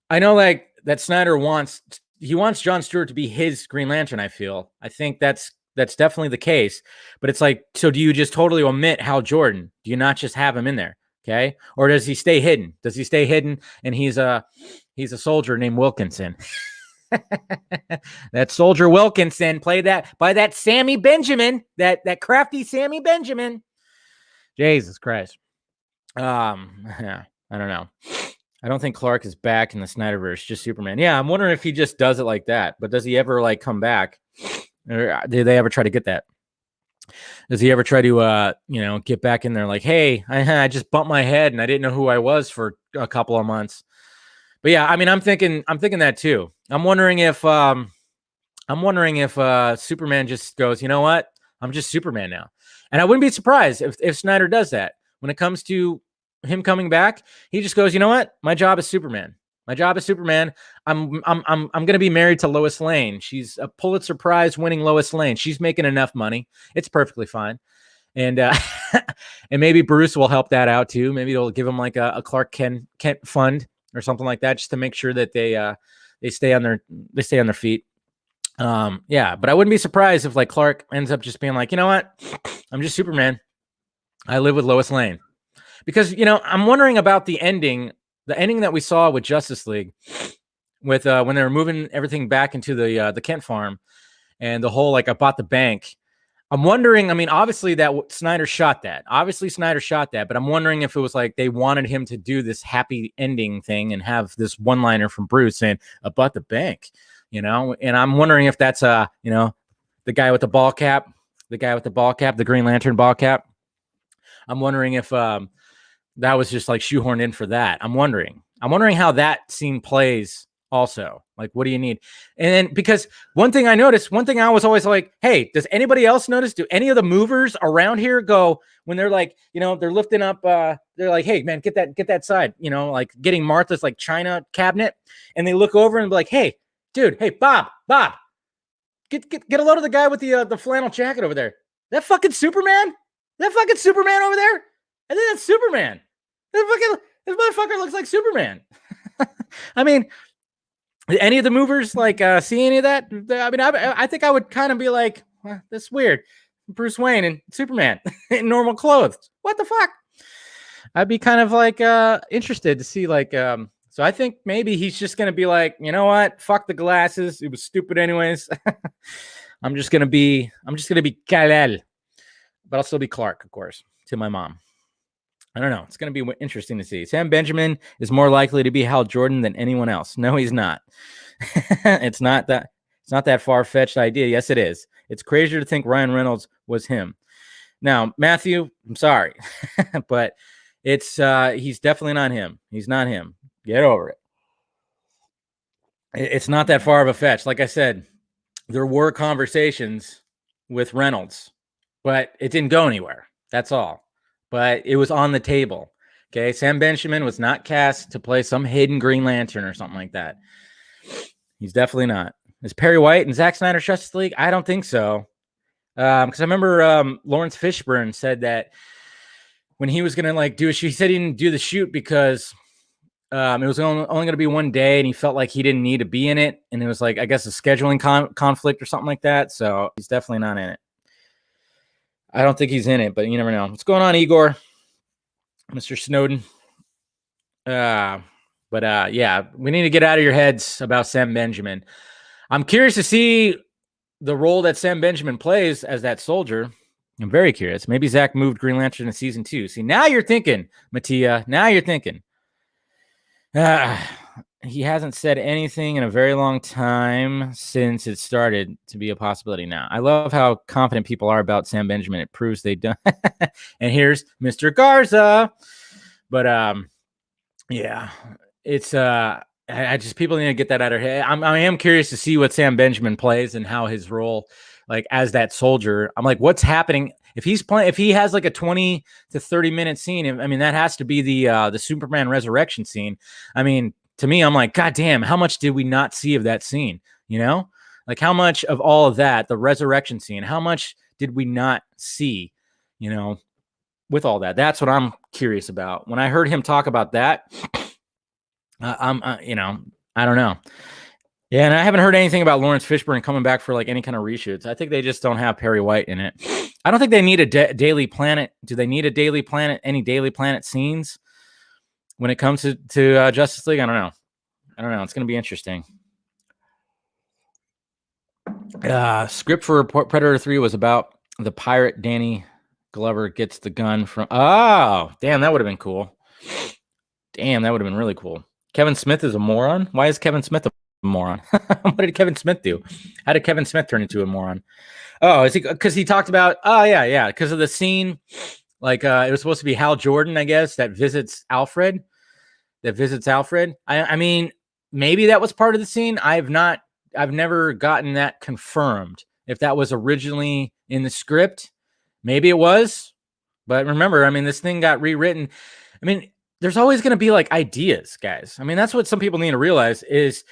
I know that Snyder wants John Stewart to be his Green Lantern. I think that's definitely the case. But it's so do you just totally omit Hal Jordan? Do you not just have him in there? Okay. Or does he stay hidden? And he's a soldier named Wilkinson. That soldier Wilkinson played by that Sammy Benjamin, that crafty Sammy Benjamin. Jesus Christ. Yeah, I don't know. I don't think Clark is back in the Snyderverse, just Superman. Yeah, I'm wondering if he just does it like that. But does he ever come back? Or did they ever try to get that? Does he ever try to get back in there hey, I just bumped my head and I didn't know who I was for a couple of months. But yeah, I mean, I'm thinking that too. I'm wondering if Superman just goes, you know what? I'm just Superman now. And I wouldn't be surprised if Snyder does that. When it comes to him coming back, he just goes, you know what? My job is Superman. I'm going to be married to Lois Lane. She's a Pulitzer Prize winning Lois Lane. She's making enough money. It's perfectly fine. And and maybe Bruce will help that out too. Maybe they'll give him a Clark Kent fund or something like that, just to make sure that they stay on their feet. Yeah, but I wouldn't be surprised if Clark ends up just being you know what? I'm just Superman. I live with Lois Lane. Because, I'm wondering about the ending that we saw with Justice League, with when they were moving everything back into the Kent farm, and the whole I bought the bank. I'm wondering. I mean, obviously Snyder shot that. But I'm wondering if it was they wanted him to do this happy ending thing and have this one-liner from Bruce saying, "I bought the bank," And I'm wondering if that's the guy with the ball cap, the Green Lantern ball cap. I'm wondering if that was just shoehorned in for that. I'm wondering how that scene plays also. What do you need? And then, because one thing I was always hey, does anybody else notice? Do any of the movers around here go when they're they're lifting up, they're hey man, get that side, getting Martha's china cabinet, and they look over and be hey dude, hey Bob, get a load of the guy with the flannel jacket over there. That fucking Superman over there. I think that's Superman. This motherfucker looks like Superman. I mean, any of the movers see any of that? I mean, I think I would kind of be well, that's weird. Bruce Wayne and Superman in normal clothes. What the fuck? I'd be kind of interested to see so I think maybe he's just gonna be you know what? Fuck the glasses. It was stupid anyways. I'm just gonna be Kal-El. But I'll still be Clark, of course, to my mom. I don't know. It's going to be interesting to see. Sam Benjamin is more likely to be Hal Jordan than anyone else. No, he's not. It's not that far-fetched idea. Yes, it is. It's crazier to think Ryan Reynolds was him. Now, Matthew, I'm sorry, but he's definitely not him. He's not him. Get over it. It's not that far of a fetch. Like I said, there were conversations with Reynolds, but it didn't go anywhere. That's all. But it was on the table. Okay. Sam Benjamin was not cast to play some hidden Green Lantern or something like that. He's definitely not. Is Perry White and Zack Snyder's Justice League? I don't think so. Because I remember Lawrence Fishburne said that when he was gonna do a shoot, he said he didn't do the shoot because it was only going to be one day, and he felt like he didn't need to be in it, and it was I guess a scheduling conflict or something like that. So he's definitely not in it. I don't think he's in it, but you never know. What's going on, Igor? Mr. Snowden? Yeah, we need to get out of your heads about Sam Benjamin. I'm curious to see the role that Sam Benjamin plays as that soldier. I'm very curious. Maybe Zach moved Green Lantern to season 2. See, now you're thinking, Mattia. Now you're thinking. He hasn't said anything in a very long time since it started to be a possibility now. I love how confident people are about Sam Benjamin. It proves they don't. And here's Mr. Garza. But yeah, it's I just people need to get that out of their head. I am curious to see what Sam Benjamin plays and how his role, as that soldier. I'm what's happening if he's playing? If he has a 20 to 30 minute scene. I mean, that has to be the Superman resurrection scene. I mean, to me, I'm God damn, how much did we not see of that scene? You know, how much of all of that, the resurrection scene, how much did we not see? You know, with all that, that's what I'm curious about. When I heard him talk about that. I don't know. Yeah, and I haven't heard anything about Lawrence Fishburne coming back for any kind of reshoots. I think they just don't have Perry White in it. I don't think they need a Daily Planet. Do they need a Daily Planet? Any Daily Planet scenes when it comes to Justice League? I don't know. It's going to be interesting. Script for Predator 3 was about the pirate Danny Glover gets the gun from. Oh, damn, that would have been cool. Damn, that would have been really cool. Kevin Smith is a moron? Why is Kevin Smith a moron? What did Kevin Smith do? How did Kevin Smith turn into a moron? Oh, is he because he talked about because of the scene, it was supposed to be Hal Jordan, I guess, that visits Alfred. I mean, maybe that was part of the scene. I've never gotten that confirmed. If that was originally in the script, maybe it was. But remember, I mean, this thing got rewritten. I mean, there's always going to be ideas, guys. I mean, that's what some people need to realize is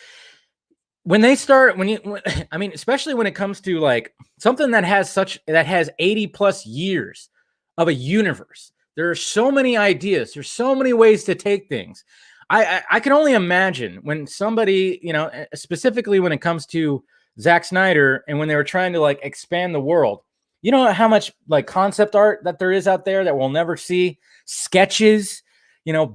when they start, especially when it comes to something that has 80 plus years of a universe, there are so many ideas. There's so many ways to take things. I can only imagine when somebody, specifically when it comes to Zack Snyder and when they were trying to expand the world, you know how much concept art that there is out there that we'll never see, sketches,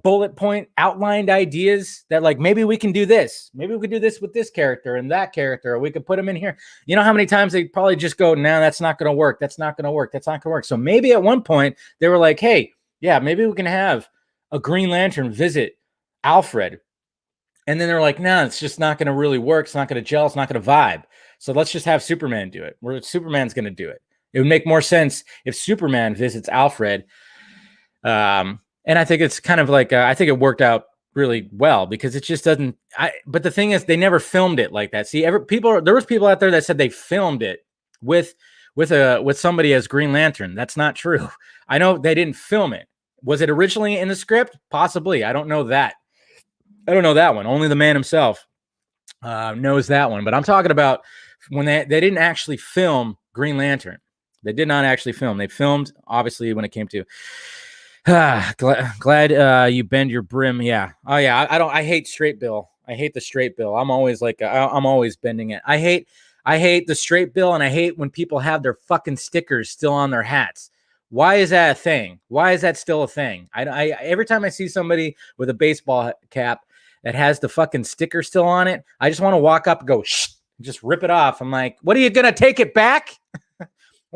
bullet point outlined ideas that maybe we can do this. Maybe we could do this with this character and that character, or we could put them in here. You know how many times they probably just go, no, that's not going to work. That's not going to work. That's not going to work. So maybe at one point they were like, hey, yeah, maybe we can have a Green Lantern visit Alfred. And then they're like, no, it's just not going to really work. It's not going to gel. It's not going to vibe. So let's just have Superman do it. Superman's going to do it. It would make more sense if Superman visits Alfred. And I think it's kind of I think it worked out really well because it just doesn't. But the thing is, they never filmed it like that. See, there was people out there that said they filmed it with somebody as Green Lantern. That's not true. I know they didn't film it. Was it originally in the script? Possibly. I don't know that. I don't know that one. Only the man himself knows that one. But I'm talking about when they didn't actually film Green Lantern. They did not actually film. They filmed obviously when it came to. Glad you bend your brim. Yeah. Oh yeah. I hate straight bill. I hate the straight bill. I'm always I'm always bending it. I hate the straight bill, and I hate when people have their fucking stickers still on their hats. Why is that a thing? Why is that still a thing? I every time I see somebody with a baseball cap that has the fucking sticker still on it, I just want to walk up and go, shh, just rip it off. I'm like, what are you gonna take it back? Why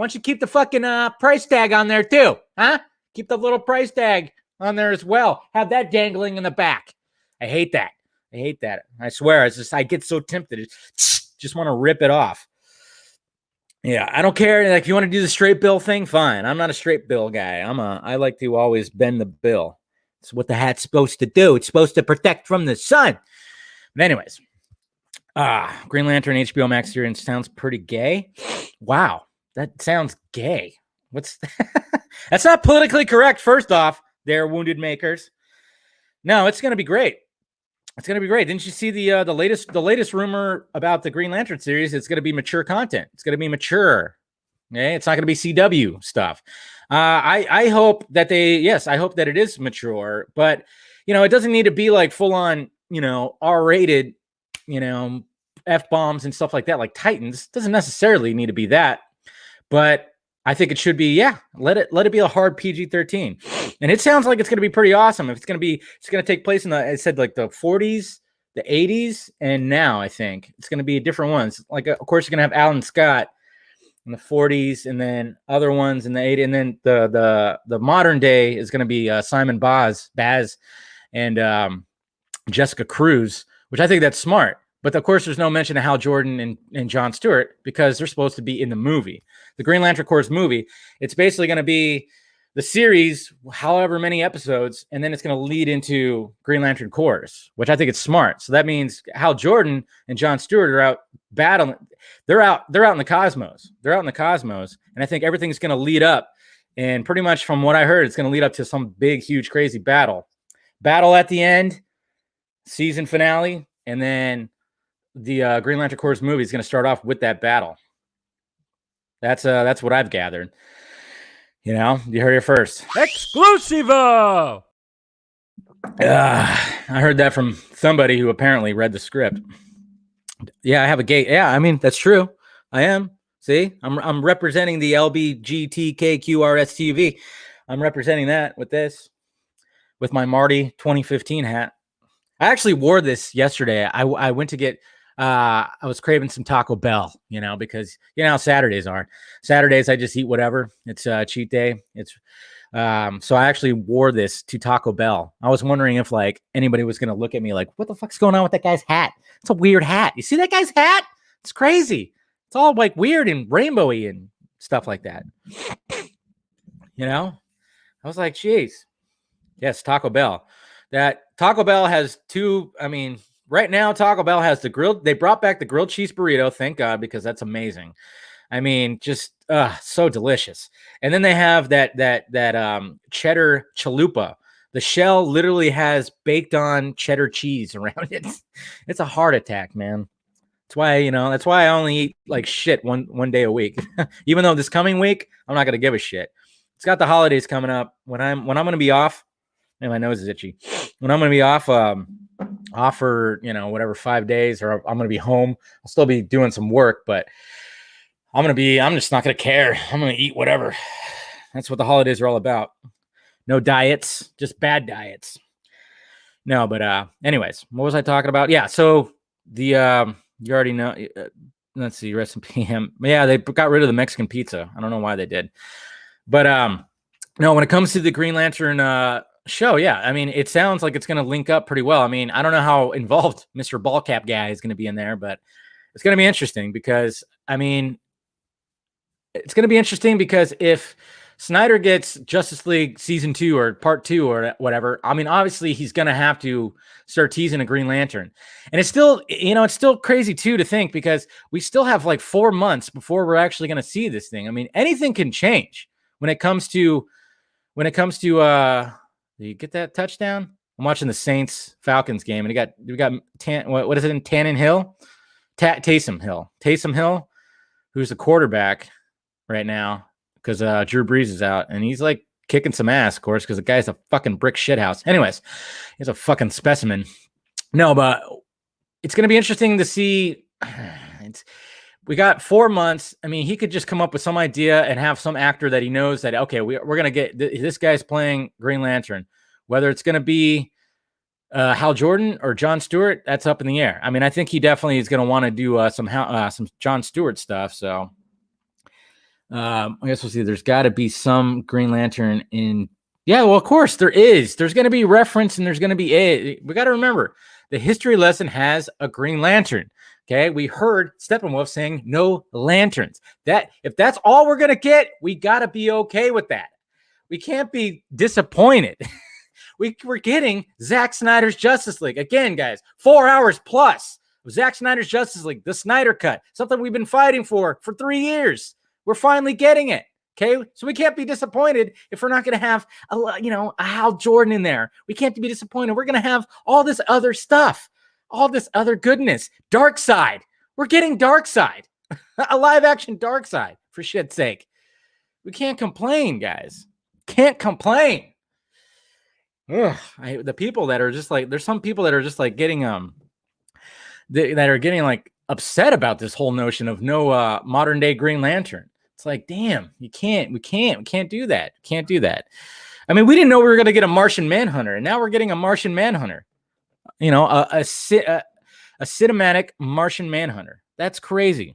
don't you keep the fucking price tag on there too? Huh? Keep the little price tag on there as well. Have that dangling in the back. I hate that. I swear, I get so tempted. Just want to rip it off. Yeah, I don't care. Like, if you want to do the straight bill thing, fine. I'm not a straight bill guy. I like to always bend the bill. It's what the hat's supposed to do. It's supposed to protect from the sun. But anyways, Green Lantern HBO Max series sounds pretty gay. Wow, that sounds gay. What's that's not politically correct. First off, they're Wounded Makers. No, it's gonna be great. It's gonna be great. Didn't you see the latest rumor about the Green Lantern series? It's gonna be mature content. It's gonna be mature. Okay, it's not gonna be CW stuff. I hope that I hope that it is mature, but it doesn't need to be like full on, R-rated, F-bombs and stuff like that, like Titans. Doesn't necessarily need to be that, but I think it should be, let it be a hard PG-13. And it sounds like it's going to be pretty awesome. If it's going to take place in it said like the 40s, the 80s, and now I think it's going to be different ones. Like, of course, you're going to have Alan Scott in the 40s, and then other ones in the 80s, and then the modern day is going to be Simon Baz, and Jessica Cruz, which I think that's smart. But of course, there's no mention of Hal Jordan and Jon Stewart because they're supposed to be in the movie, the Green Lantern Corps movie. It's basically going to be the series, however many episodes, and then it's going to lead into Green Lantern Corps, which I think it's smart. So that means Hal Jordan and Jon Stewart are out battling. They're out in the cosmos. And I think everything's going to lead up. And pretty much from what I heard, it's going to lead up to some big, huge, crazy battle at the end, season finale, and then the Green Lantern Corps movie is going to start off with that battle. That's what I've gathered. You heard it first. Exclusivo! I heard that from somebody who apparently read the script. Yeah, I have a gay. Yeah, I mean, that's true. I am. See, I'm representing the LBGTKQRSTV. I'm representing that with my Marty 2015 hat. I actually wore this yesterday. I went to get, I was craving some Taco Bell, because how Saturdays are. Saturdays, I just eat whatever. It's a cheat day. So I actually wore this to Taco Bell. I was wondering if like anybody was going to look at me like, what the fuck's going on with that guy's hat? It's a weird hat. You see that guy's hat? It's crazy. It's all like weird and rainbowy and stuff like that. I was like, geez. Yes, Taco Bell. That Taco Bell has two. I mean, right now Taco Bell has the grilled. They brought back the grilled cheese burrito. Thank God, because that's amazing. I mean, just so delicious. And then they have that cheddar chalupa. The shell literally has baked on cheddar cheese around it. It's a heart attack, man. That's why I only eat like shit one day a week. Even though this coming week, I'm not gonna give a shit. It's got the holidays coming up. When I'm gonna be off, and my nose is itchy. When I'm gonna be off for whatever 5 days, or I'm gonna be home. I'll still be doing some work, but I'm just not gonna care. I'm gonna eat whatever. That's what the holidays are all about. No diets, just bad diets. No, but anyways, what was I talking about? Yeah, so the you already know. Let's see, rest in PM. Yeah, they got rid of the Mexican pizza. I don't know why they did, but no. When it comes to the Green Lantern show, yeah, I mean, it sounds like it's going to link up pretty well. I mean, I don't know how involved Mr. Ballcap guy is going to be in there, but it's going to be interesting because if Snyder gets Justice League season 2 or part 2 or whatever, I mean, obviously he's going to have to start teasing a Green Lantern. And it's still, it's still crazy too to think because we still have like 4 months before we're actually going to see this thing. I mean, anything can change when it comes to, do you get that touchdown? I'm watching the Saints Falcons game and we got what is it in Taysom Hill, who's the quarterback right now. Because Drew Brees is out, and he's like kicking some ass, of course, because the guy's a fucking brick shithouse. Anyways, he's a fucking specimen. No, but it's going to be interesting to see. We got 4 months. I mean, he could just come up with some idea and have some actor that he knows that, okay, we're going to get this guy's playing Green Lantern. Whether it's going to be Hal Jordan or Jon Stewart, that's up in the air. I mean, I think he definitely is going to want to do some Jon Stewart stuff, so. I guess we'll see. There's got to be some Green Lantern in Yeah, well, of course there is. There's going to be reference and there's going to be we got to remember the history lesson has a Green Lantern. Okay, we heard Steppenwolf saying no lanterns. That if that's all we're going to get, we got to be okay with that. We can't be disappointed. We're getting Zack Snyder's Justice League again, guys. 4 hours plus of Zack Snyder's Justice League, the Snyder Cut, something we've been fighting for 3 years. We're finally getting it. Okay, so we can't be disappointed if we're not going to have a Hal Jordan in there. We can't be disappointed. We're going to have all this other stuff, all this other goodness. Darkseid. We're getting Darkseid, a live action Darkseid, for shit's sake. We can't complain, guys. Can't complain. Ugh, the people that are just like, there's some people that are just like getting that are getting like upset about this whole notion of no modern day Green Lantern. It's like, damn, we can't do that. Can't do that. I mean, we didn't know we were going to get a Martian Manhunter, and now we're getting a Martian Manhunter. You know, a cinematic Martian Manhunter. That's crazy.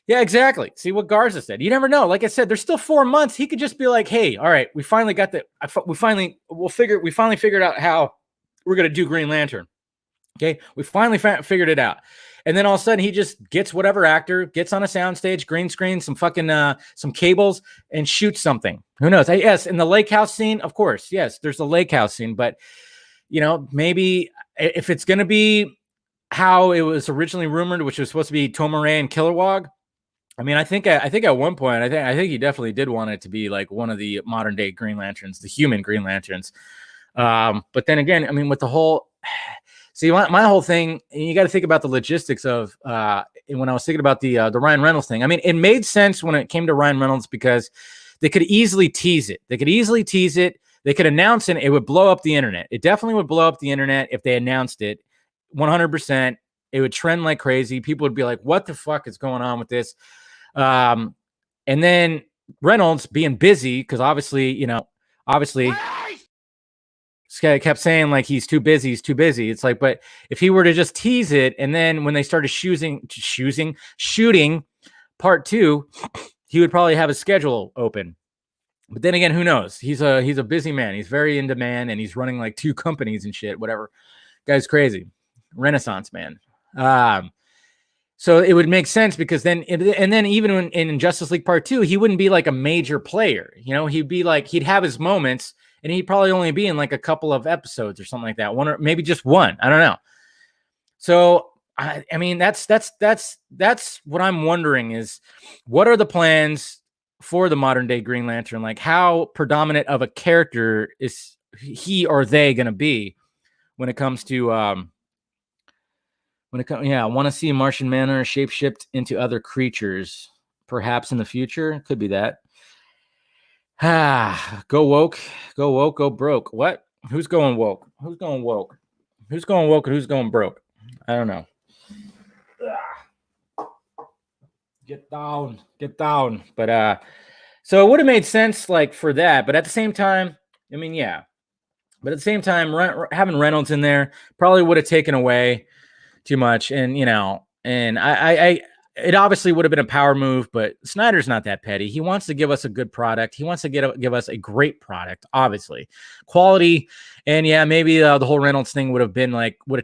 Yeah, exactly. See what Garza said. You never know. Like I said, there's still 4 months. He could just be like, hey, all right, we finally got we finally figured out how we're going to do Green Lantern. Okay, we finally figured it out. And then all of a sudden he just gets whatever actor, gets on a soundstage, green screen, some fucking some cables, and shoots something. Who knows? Yes, in the lake house scene, of course. Yes, there's a lake house scene, but maybe if it's gonna be how it was originally rumored, which was supposed to be Tomare and Kilowog. I mean, I think at one point, I think he definitely did want it to be like one of the modern day Green Lanterns, the human Green Lanterns. But then again, I mean, with the whole see, my whole thing, you got to think about the logistics of when I was thinking about the Ryan Reynolds thing. I mean, it made sense when it came to Ryan Reynolds because they could easily tease it. They could announce it. It would blow up the internet. It definitely would blow up the internet if they announced it 100%. It would trend like crazy. People would be like, what the fuck is going on with this? And then Reynolds being busy, because obviously, this guy kept saying like he's too busy. It's like, but if he were to just tease it, and then when they started shooting part 2, he would probably have his schedule open. But then again, who knows? He's a busy man. He's very in demand, and he's running like 2 companies and shit. Whatever, guy's crazy, Renaissance man. So it would make sense because then, and then even when in Justice League Part 2, he wouldn't be like a major player. He'd be like, he'd have his moments. And he'd probably only be in like a couple of episodes or something like that. One or maybe just one. I don't know. So, I mean, that's what I'm wondering is what are the plans for the modern day Green Lantern? Like how predominant of a character is he or they going to be when it comes to, I want to see a Martian Manhunter shapeshift into other creatures, perhaps in the future. Could be that. Go woke, go broke. What? Who's going woke? Who's going woke? Who's going woke and who's going broke? I don't know. Get down. But so it would have made sense like for that. But at the same time, I mean, yeah. But at the same time, having Reynolds in there probably would have taken away too much. And I it obviously would have been a power move, but Snyder's not that petty. He wants to give us a good product. He wants to give us a great product, obviously. Quality, and yeah, maybe the whole Reynolds thing would have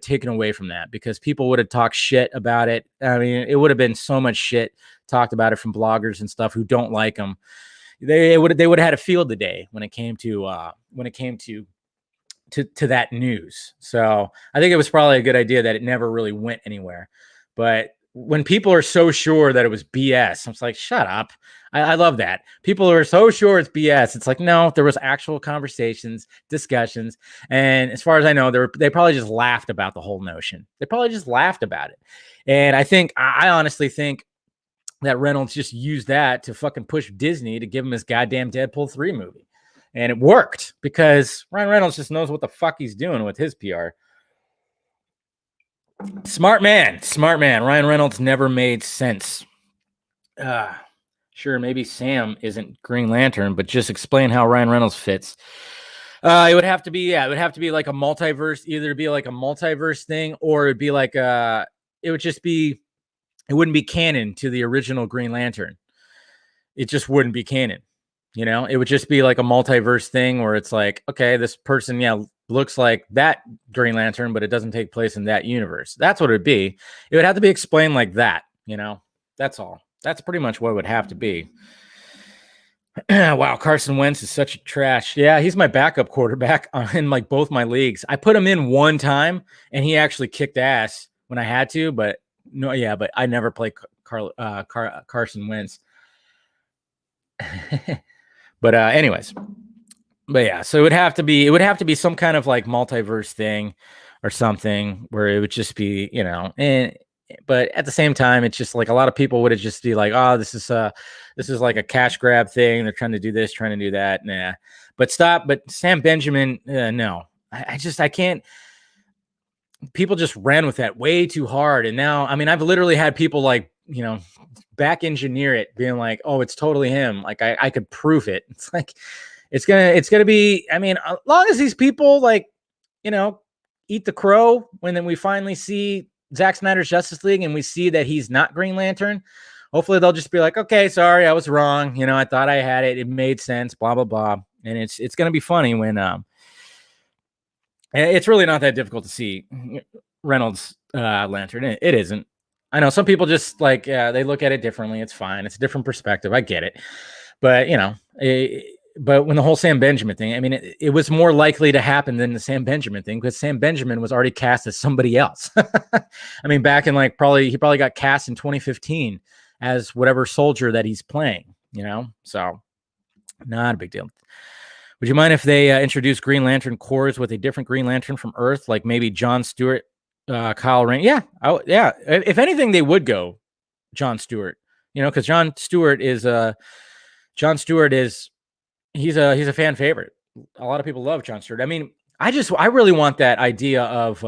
taken away from that because people would have talked shit about it. I mean, it would have been so much shit talked about it from bloggers and stuff who don't like him. They would have had a field day when it came to that news. So I think it was probably a good idea that it never really went anywhere. But when people are so sure that it was BS, I'm just like, shut up. I love that. People are so sure it's BS. It's like, no, there was actual conversations, discussions. And as far as I know, they probably just laughed about the whole notion. They probably just laughed about it. And I honestly think that Reynolds just used that to fucking push Disney to give him his goddamn Deadpool 3 movie. And it worked because Ryan Reynolds just knows what the fuck he's doing with his PR. Smart man. Ryan Reynolds never made sense. Sure, maybe Sam isn't Green Lantern, but just explain how Ryan Reynolds fits. It would have to be like a multiverse, either be like a multiverse thing, or it'd be like it wouldn't be canon to the original Green Lantern. It just wouldn't be canon. You know, it would just be like a multiverse thing where it's like, okay, this person, yeah, looks like that Green Lantern, but it doesn't take place in that universe. That's what it'd be. It would have to be explained like that, you know. That's all. That's pretty much what it would have to be. Wow, Carson Wentz is such a trash. Yeah, he's my backup quarterback in like both my leagues. I put him in one time, and he actually kicked ass when I had to. But no, yeah, but I never play Carson Wentz. But anyways, but yeah, so it would have to be some kind of like multiverse thing or something where it would just be, you know, and but at the same time, it's just like a lot of people would have just be like, oh, this is like a cash grab thing. They're trying to do this, trying to do that. Nah, but Sam Benjamin, no, I can't. People just ran with that way too hard. And now, I mean, I've literally had people like, you know, back engineer it being like, oh, it's totally him. Like I could prove it. It's like, it's gonna be, I mean, as long as these people like, you know, eat the crow when then we finally see Zack Snyder's Justice League and we see that he's not Green Lantern, hopefully they'll just be like, okay, sorry, I was wrong. You know, I thought I had it. It made sense, blah, blah, blah. And it's going to be funny when, it's really not that difficult to see Reynolds Lantern. It isn't. I know some people just like, they look at it differently. It's fine. It's a different perspective. I get it. But, you know, but when the whole Sam Benjamin thing, I mean, it was more likely to happen than the Sam Benjamin thing because Sam Benjamin was already cast as somebody else. I mean, back in like he probably got cast in 2015 as whatever soldier that he's playing, you know? So not a big deal. Would you mind if they introduced Green Lantern Corps with a different Green Lantern from Earth, like maybe John Stewart, Kyle Rayner? Yeah. Yeah. If anything, they would go John Stewart, you know, because John Stewart is he's a fan favorite. A lot of people love John Stewart. I mean, I really want that idea of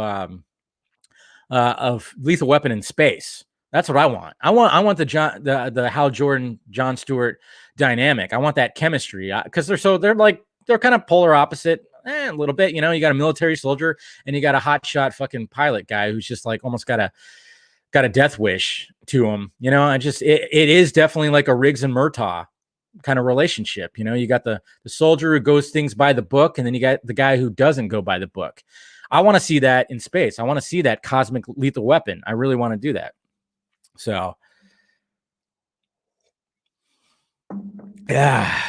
Lethal Weapon in space. That's what I want. I want the Hal Jordan, John Stewart dynamic. I want that chemistry because they're kind of polar opposite a little bit. You know, you got a military soldier and you got a hotshot fucking pilot guy who's just like almost got a death wish to him. You know, it is definitely like a Riggs and Murtaugh kind of relationship. You know, you got the soldier who goes things by the book, and then you got the guy who doesn't go by the book. I want to see that in space. I want to see that cosmic lethal weapon. I really want to do that. So, yeah.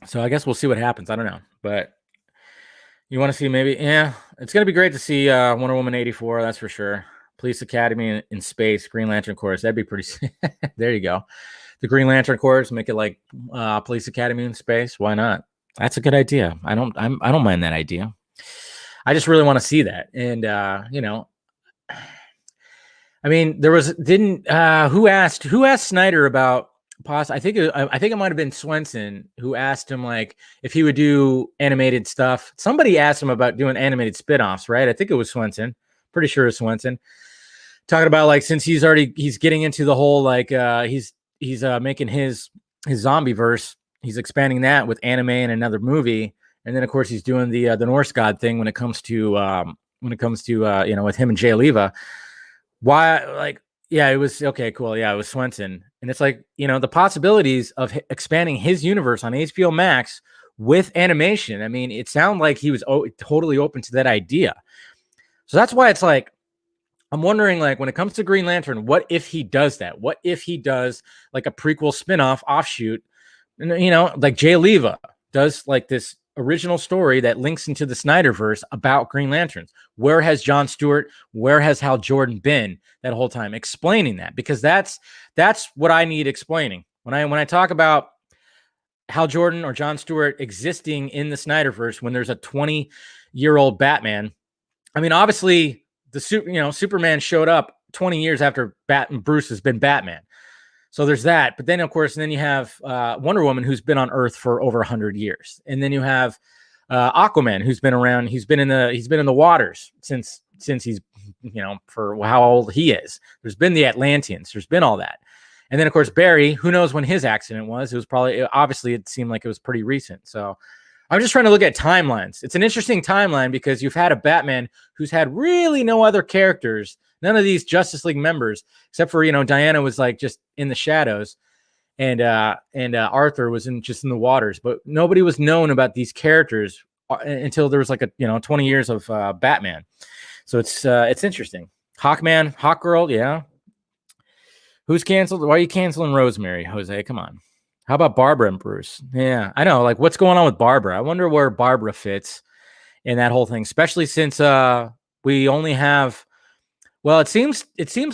So I guess we'll see what happens. I don't know, but you want to see maybe, yeah, it's going to be great to see Wonder Woman 84. That's for sure. Police Academy in space, Green Lantern Corps. That'd be pretty. There you go. The Green Lantern Corps, make it like Police Academy in space. Why not? That's a good idea. I don't mind that idea. I just really want to see that. And you know, I mean, who asked Snyder about I think it might have been Swenson who asked him like if he would do animated stuff. Somebody asked him about doing animated spinoffs, right? I think it was Swenson. Pretty sure it's Swenson. Talking about like since he's getting into the whole like he's making his zombie-verse. He's expanding that with anime and another movie, and then of course he's doing the Norse god thing when it comes to you know, with him and Jay Leva. Why, like, yeah, it was okay, cool, yeah, it was Swenson, and it's like, you know, the possibilities of expanding his universe on HBO Max with animation. I mean, it sounded like he was totally open to that idea. So that's why it's like, I'm wondering, like, when it comes to Green Lantern, what if he does that? What if he does like a prequel spinoff offshoot? And, you know, like Jay Leva does like this original story that links into the Snyderverse about Green Lanterns. Where has John Stewart, where has Hal Jordan been that whole time? Explaining that, because that's what I need explaining. When I talk about Hal Jordan or John Stewart existing in the Snyderverse when there's a 20-year-old Batman. I mean, obviously Superman showed up 20 years after Bruce has been Batman. So there's that. But then, of course, you have Wonder Woman, who's been on Earth for over 100 years. And then you have Aquaman, who's been around. He's been in the waters since he's, you know, for how old he is. There's been the Atlanteans. There's been all that. And then, of course, Barry, who knows when his accident was. It was probably, obviously, it seemed like it was pretty recent. So I'm just trying to look at timelines. It's an interesting timeline because you've had a Batman who's had really no other characters, none of these Justice League members, except for, you know, Diana was like just in the shadows. and Arthur was just in the waters, but nobody was known about these characters until there was like 20 years of Batman. So it's interesting. Hawkman, Hawkgirl, yeah. Who's canceled? Why are you canceling Rosemary, Jose? Come on. How about Barbara and Bruce? Yeah, I know. Like, what's going on with Barbara? I wonder where Barbara fits in that whole thing, especially since we only have. Well, it seems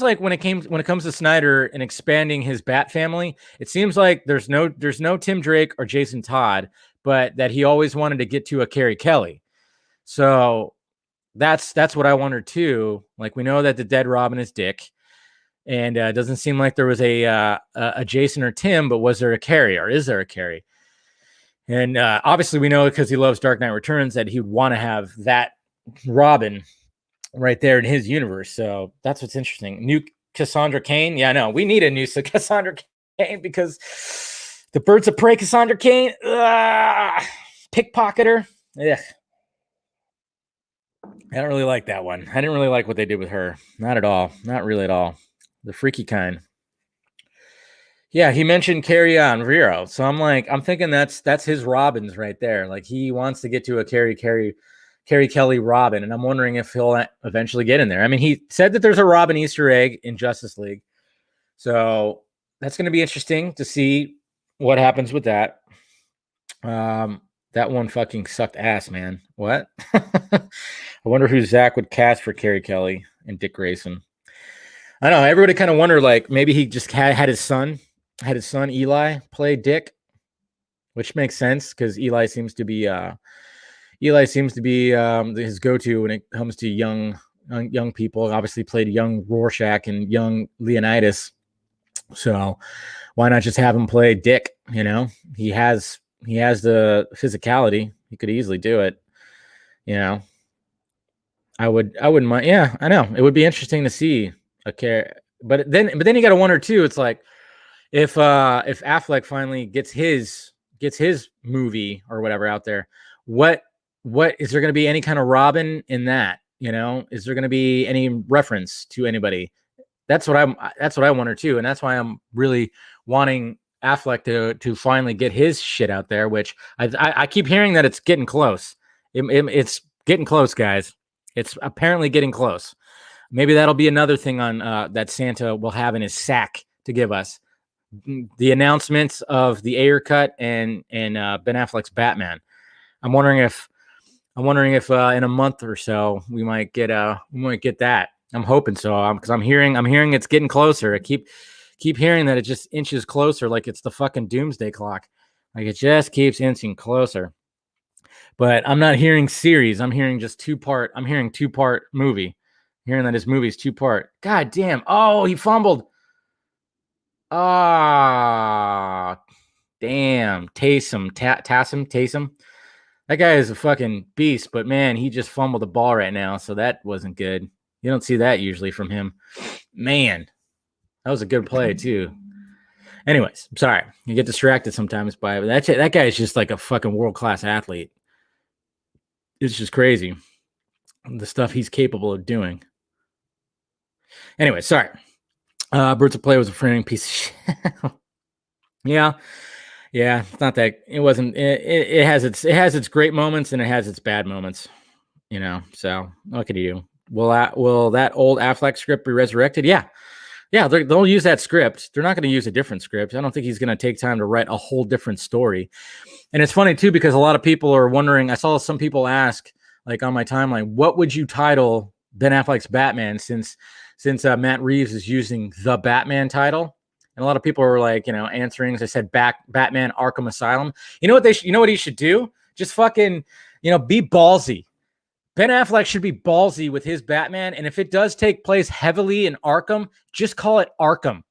like when it comes to Snyder and expanding his Bat family, it seems like there's no Tim Drake or Jason Todd, but that he always wanted to get to a Carrie Kelly. So that's what I wonder too. Like, we know that the dead Robin is Dick, and it doesn't seem like there was a Jason or Tim, but was there a Carrie, or is there a Carrie? And obviously we know, because he loves Dark Knight Returns, that he would want to have that Robin right there in his universe. So that's what's interesting. New Cassandra Cain. Yeah, I know. We need a new Cassandra Cain, because the Birds of Prey Cassandra Cain, pickpocketer. Ugh. I don't really like that one. I didn't really like what they did with her. Not at all. Not really at all. The freaky kind. Yeah, he mentioned Carrie on Vero. So I'm thinking that's his Robins right there. Like, he wants to get to a Carrie Kelly Robin, and I'm wondering if he'll eventually get in there. I mean, he said that there's a Robin Easter egg in Justice League. So that's going to be interesting to see what happens with that. That one fucking sucked ass, man. What? I wonder who Zach would cast for Carrie Kelly and Dick Grayson. I don't know. Everybody kind of wondered, like, maybe he just had his son Eli play Dick, which makes sense, because Eli seems to be his go-to when it comes to young people. Obviously played young Rorschach and young Leonidas. So why not just have him play Dick? You know, he has the physicality. He could easily do it. You know, I wouldn't mind. Yeah, I know. It would be interesting to see a care, but then you got to wonder too. It's like, if Affleck finally gets his movie or whatever out there, what is there going to be any kind of Robin in that? You know, is there going to be any reference to anybody? That's what I wonder too, and that's why I'm really wanting Affleck to finally get his shit out there, which I keep hearing that it's getting close. It's getting close, guys. It's apparently getting close. Maybe that'll be another thing on that Santa will have in his sack to give us. The announcements of the Ayer cut and Ben Affleck's Batman. I'm wondering if in a month or so we might get that. I'm hoping so, because I'm hearing it's getting closer. I keep hearing that it just inches closer, like it's the fucking doomsday clock. Like, it just keeps inching closer. But I'm not hearing series. I'm hearing just two-part. I'm hearing two-part movie. Hearing that his movie's two-part. God damn. Oh, he fumbled. Ah, damn. Taysom. That guy is a fucking beast, but man, he just fumbled the ball right now, so that wasn't good. You don't see that usually from him. Man, that was a good play too. Anyways, I'm sorry. You get distracted sometimes by it. That guy is just like a fucking world-class athlete. It's just crazy, the stuff he's capable of doing. Anyway, sorry. Birds of Prey was a framing piece of shit. Yeah. It's not that. It wasn't. It has its great moments and it has its bad moments. You know. So what can you do? Will that old Affleck script be resurrected? Yeah. They'll use that script. They're not going to use a different script. I don't think he's going to take time to write a whole different story. And it's funny too, because a lot of people are wondering. I saw some people ask, like, on my timeline, what would you title Ben Affleck's Batman, since Matt Reeves is using the Batman title? And a lot of people are like, answering, as I said, Batman Arkham Asylum. You know what he should do? Just fucking, be ballsy. Ben Affleck should be ballsy with his Batman. And if it does take place heavily in Arkham, just call it Arkham.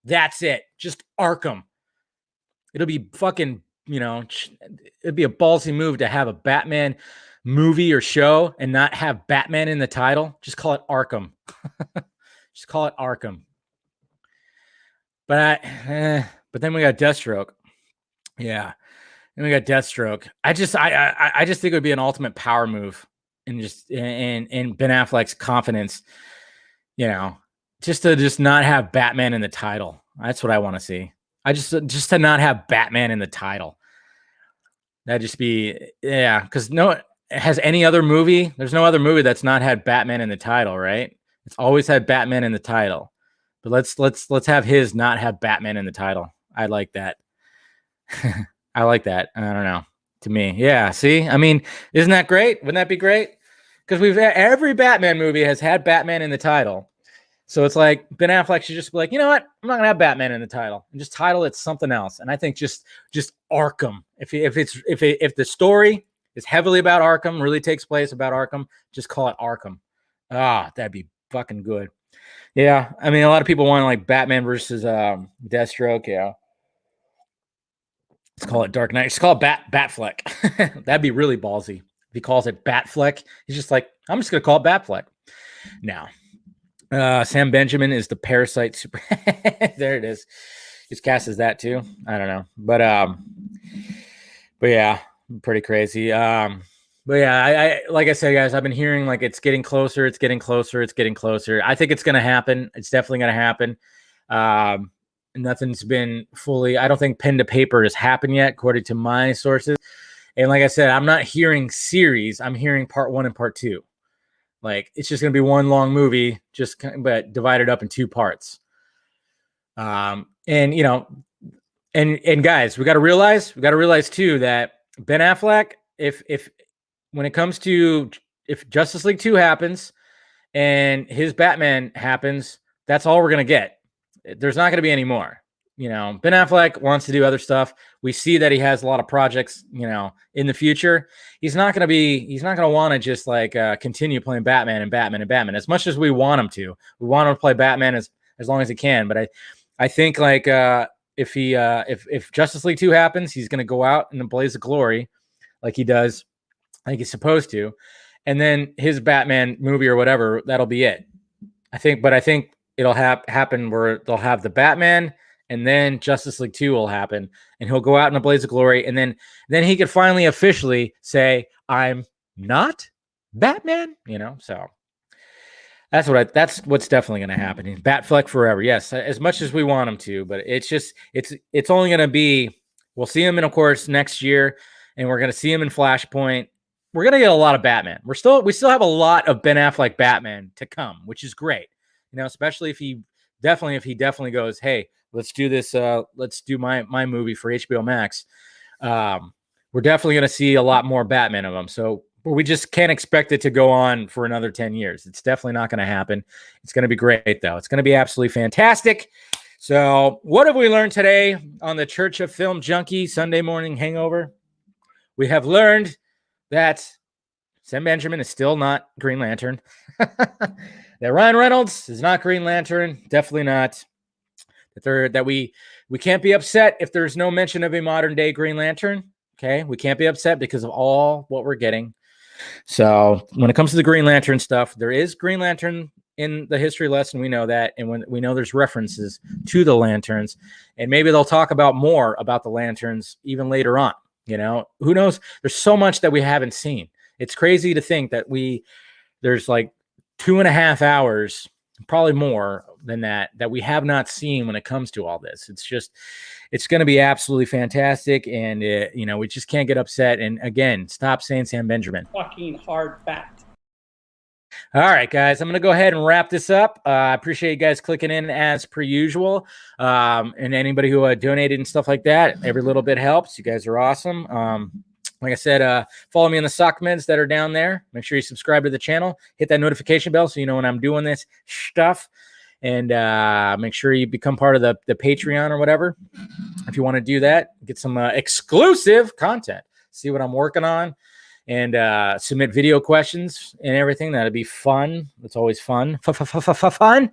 That's it. Just Arkham. It'll be fucking, it'd be a ballsy move to have a Batman movie or show and not have Batman in the title. Just call it Arkham. Just call it Arkham. But then we got Deathstroke. Yeah. And we got Deathstroke. I just think it would be an ultimate power move, and just in Ben Affleck's confidence, just to not have Batman in the title. That's what I want to see. I just to not have Batman in the title. That'd just be, yeah, because no, has any other movie? There's no other movie that's not had Batman in the title, right? It's always had Batman in the title. But let's have his not have Batman in the title. I like that. I like that. I don't know. To me, yeah. See, I mean, isn't that great? Wouldn't that be great? Because every Batman movie has had Batman in the title. So it's like Ben Affleck should just be like, you know what? I'm not gonna have Batman in the title, and just title it something else. And I think just Arkham. If the story is heavily about Arkham, really takes place about Arkham, just call it Arkham. Ah, that'd be fucking good. Yeah, I mean, a lot of people want like Batman versus Deathstroke. Yeah, let's call it Dark Knight. Just call it Batfleck. That'd be really ballsy. If he calls it Batfleck, he's just like, I'm just gonna call it Batfleck. Now. Sam Benjamin is the Parasite super. There it is. He's cast as that too. I don't know, but yeah, pretty crazy. But yeah, I like I said, guys, I've been hearing like it's getting closer. It's getting closer. It's getting closer. I think it's gonna happen. It's definitely gonna happen. Nothing's been fully. I don't think pen to paper has happened yet, according to my sources. And like I said, I'm not hearing series. I'm hearing part 1 and part 2. Like it's just gonna be one long movie, but divided up in 2 parts. And you know, and guys, we got to realize too that Ben Affleck, if when it comes to if Justice League 2 happens and his Batman happens, that's all we're gonna get. There's not gonna be any more. You know, Ben Affleck wants to do other stuff. We see that he has a lot of projects, you know, in the future. He's not going to want to just like continue playing Batman and Batman and Batman as much as we want him to. We want him to play Batman as long as he can. But I think like if Justice League 2 happens, he's going to go out in a blaze of glory like he does, like he's supposed to. And then his Batman movie or whatever, that'll be it. I think it'll happen where they'll have the Batman and then Justice League 2 will happen, and he'll go out in a blaze of glory, and then he could finally officially say, "I'm not Batman," you know. So that's what's definitely going to happen. Batfleck forever, yes, as much as we want him to, but it's only going to be. We'll see him in, of course, next year, and we're going to see him in Flashpoint. We're going to get a lot of Batman. We still have a lot of Ben Affleck Batman to come, which is great, you know, especially if he definitely goes, hey. Let's do this. Let's do my movie for HBO Max. We're definitely going to see a lot more Batman of them. So we just can't expect it to go on for another 10 years. It's definitely not going to happen. It's going to be great, though. It's going to be absolutely fantastic. So what have we learned today on the Church of Film Junkee Sunday morning hangover? We have learned that Sam Benjamin is still not Green Lantern. That Ryan Reynolds is not Green Lantern. Definitely not. That we can't be upset if there's no mention of a modern day Green Lantern. Okay, we can't be upset because of all what we're getting. So when it comes to the Green Lantern stuff, there is Green Lantern in the history lesson. We know that, and when we know there's references to the lanterns, and maybe they'll talk about more about the lanterns even later on. You know, who knows? There's so much that we haven't seen. It's crazy to think that there's like 2.5 hours, probably more than that we have not seen when it comes to all this. It's going to be absolutely fantastic, and you know, we just can't get upset. And again, stop saying Sam Benjamin. Fucking hard fact. All right, guys, I'm going to go ahead and wrap this up. I appreciate you guys clicking in as per usual, and anybody who donated and stuff like that. Every little bit helps. You guys are awesome. Like I said, follow me on the sock meds that are down there. Make sure you subscribe to the channel. Hit that notification bell so you know when I'm doing this stuff. And make sure you become part of the Patreon or whatever. If you want to do that, get some exclusive content. See what I'm working on. And submit video questions and everything. That'd be fun. It's always fun. Fun.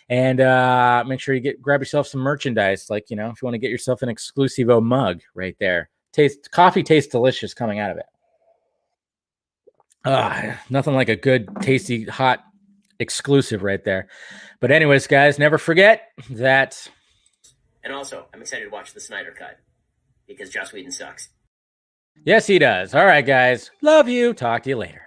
And make sure you grab yourself some merchandise. Like, you know, if you want to get yourself an exclusivo mug right there. Coffee tastes delicious coming out of it. Nothing like a good, tasty, hot exclusive right there. But anyways, guys, never forget that. And also, I'm excited to watch the Snyder Cut because Joss Whedon sucks. Yes, he does. All right, guys. Love you. Talk to you later.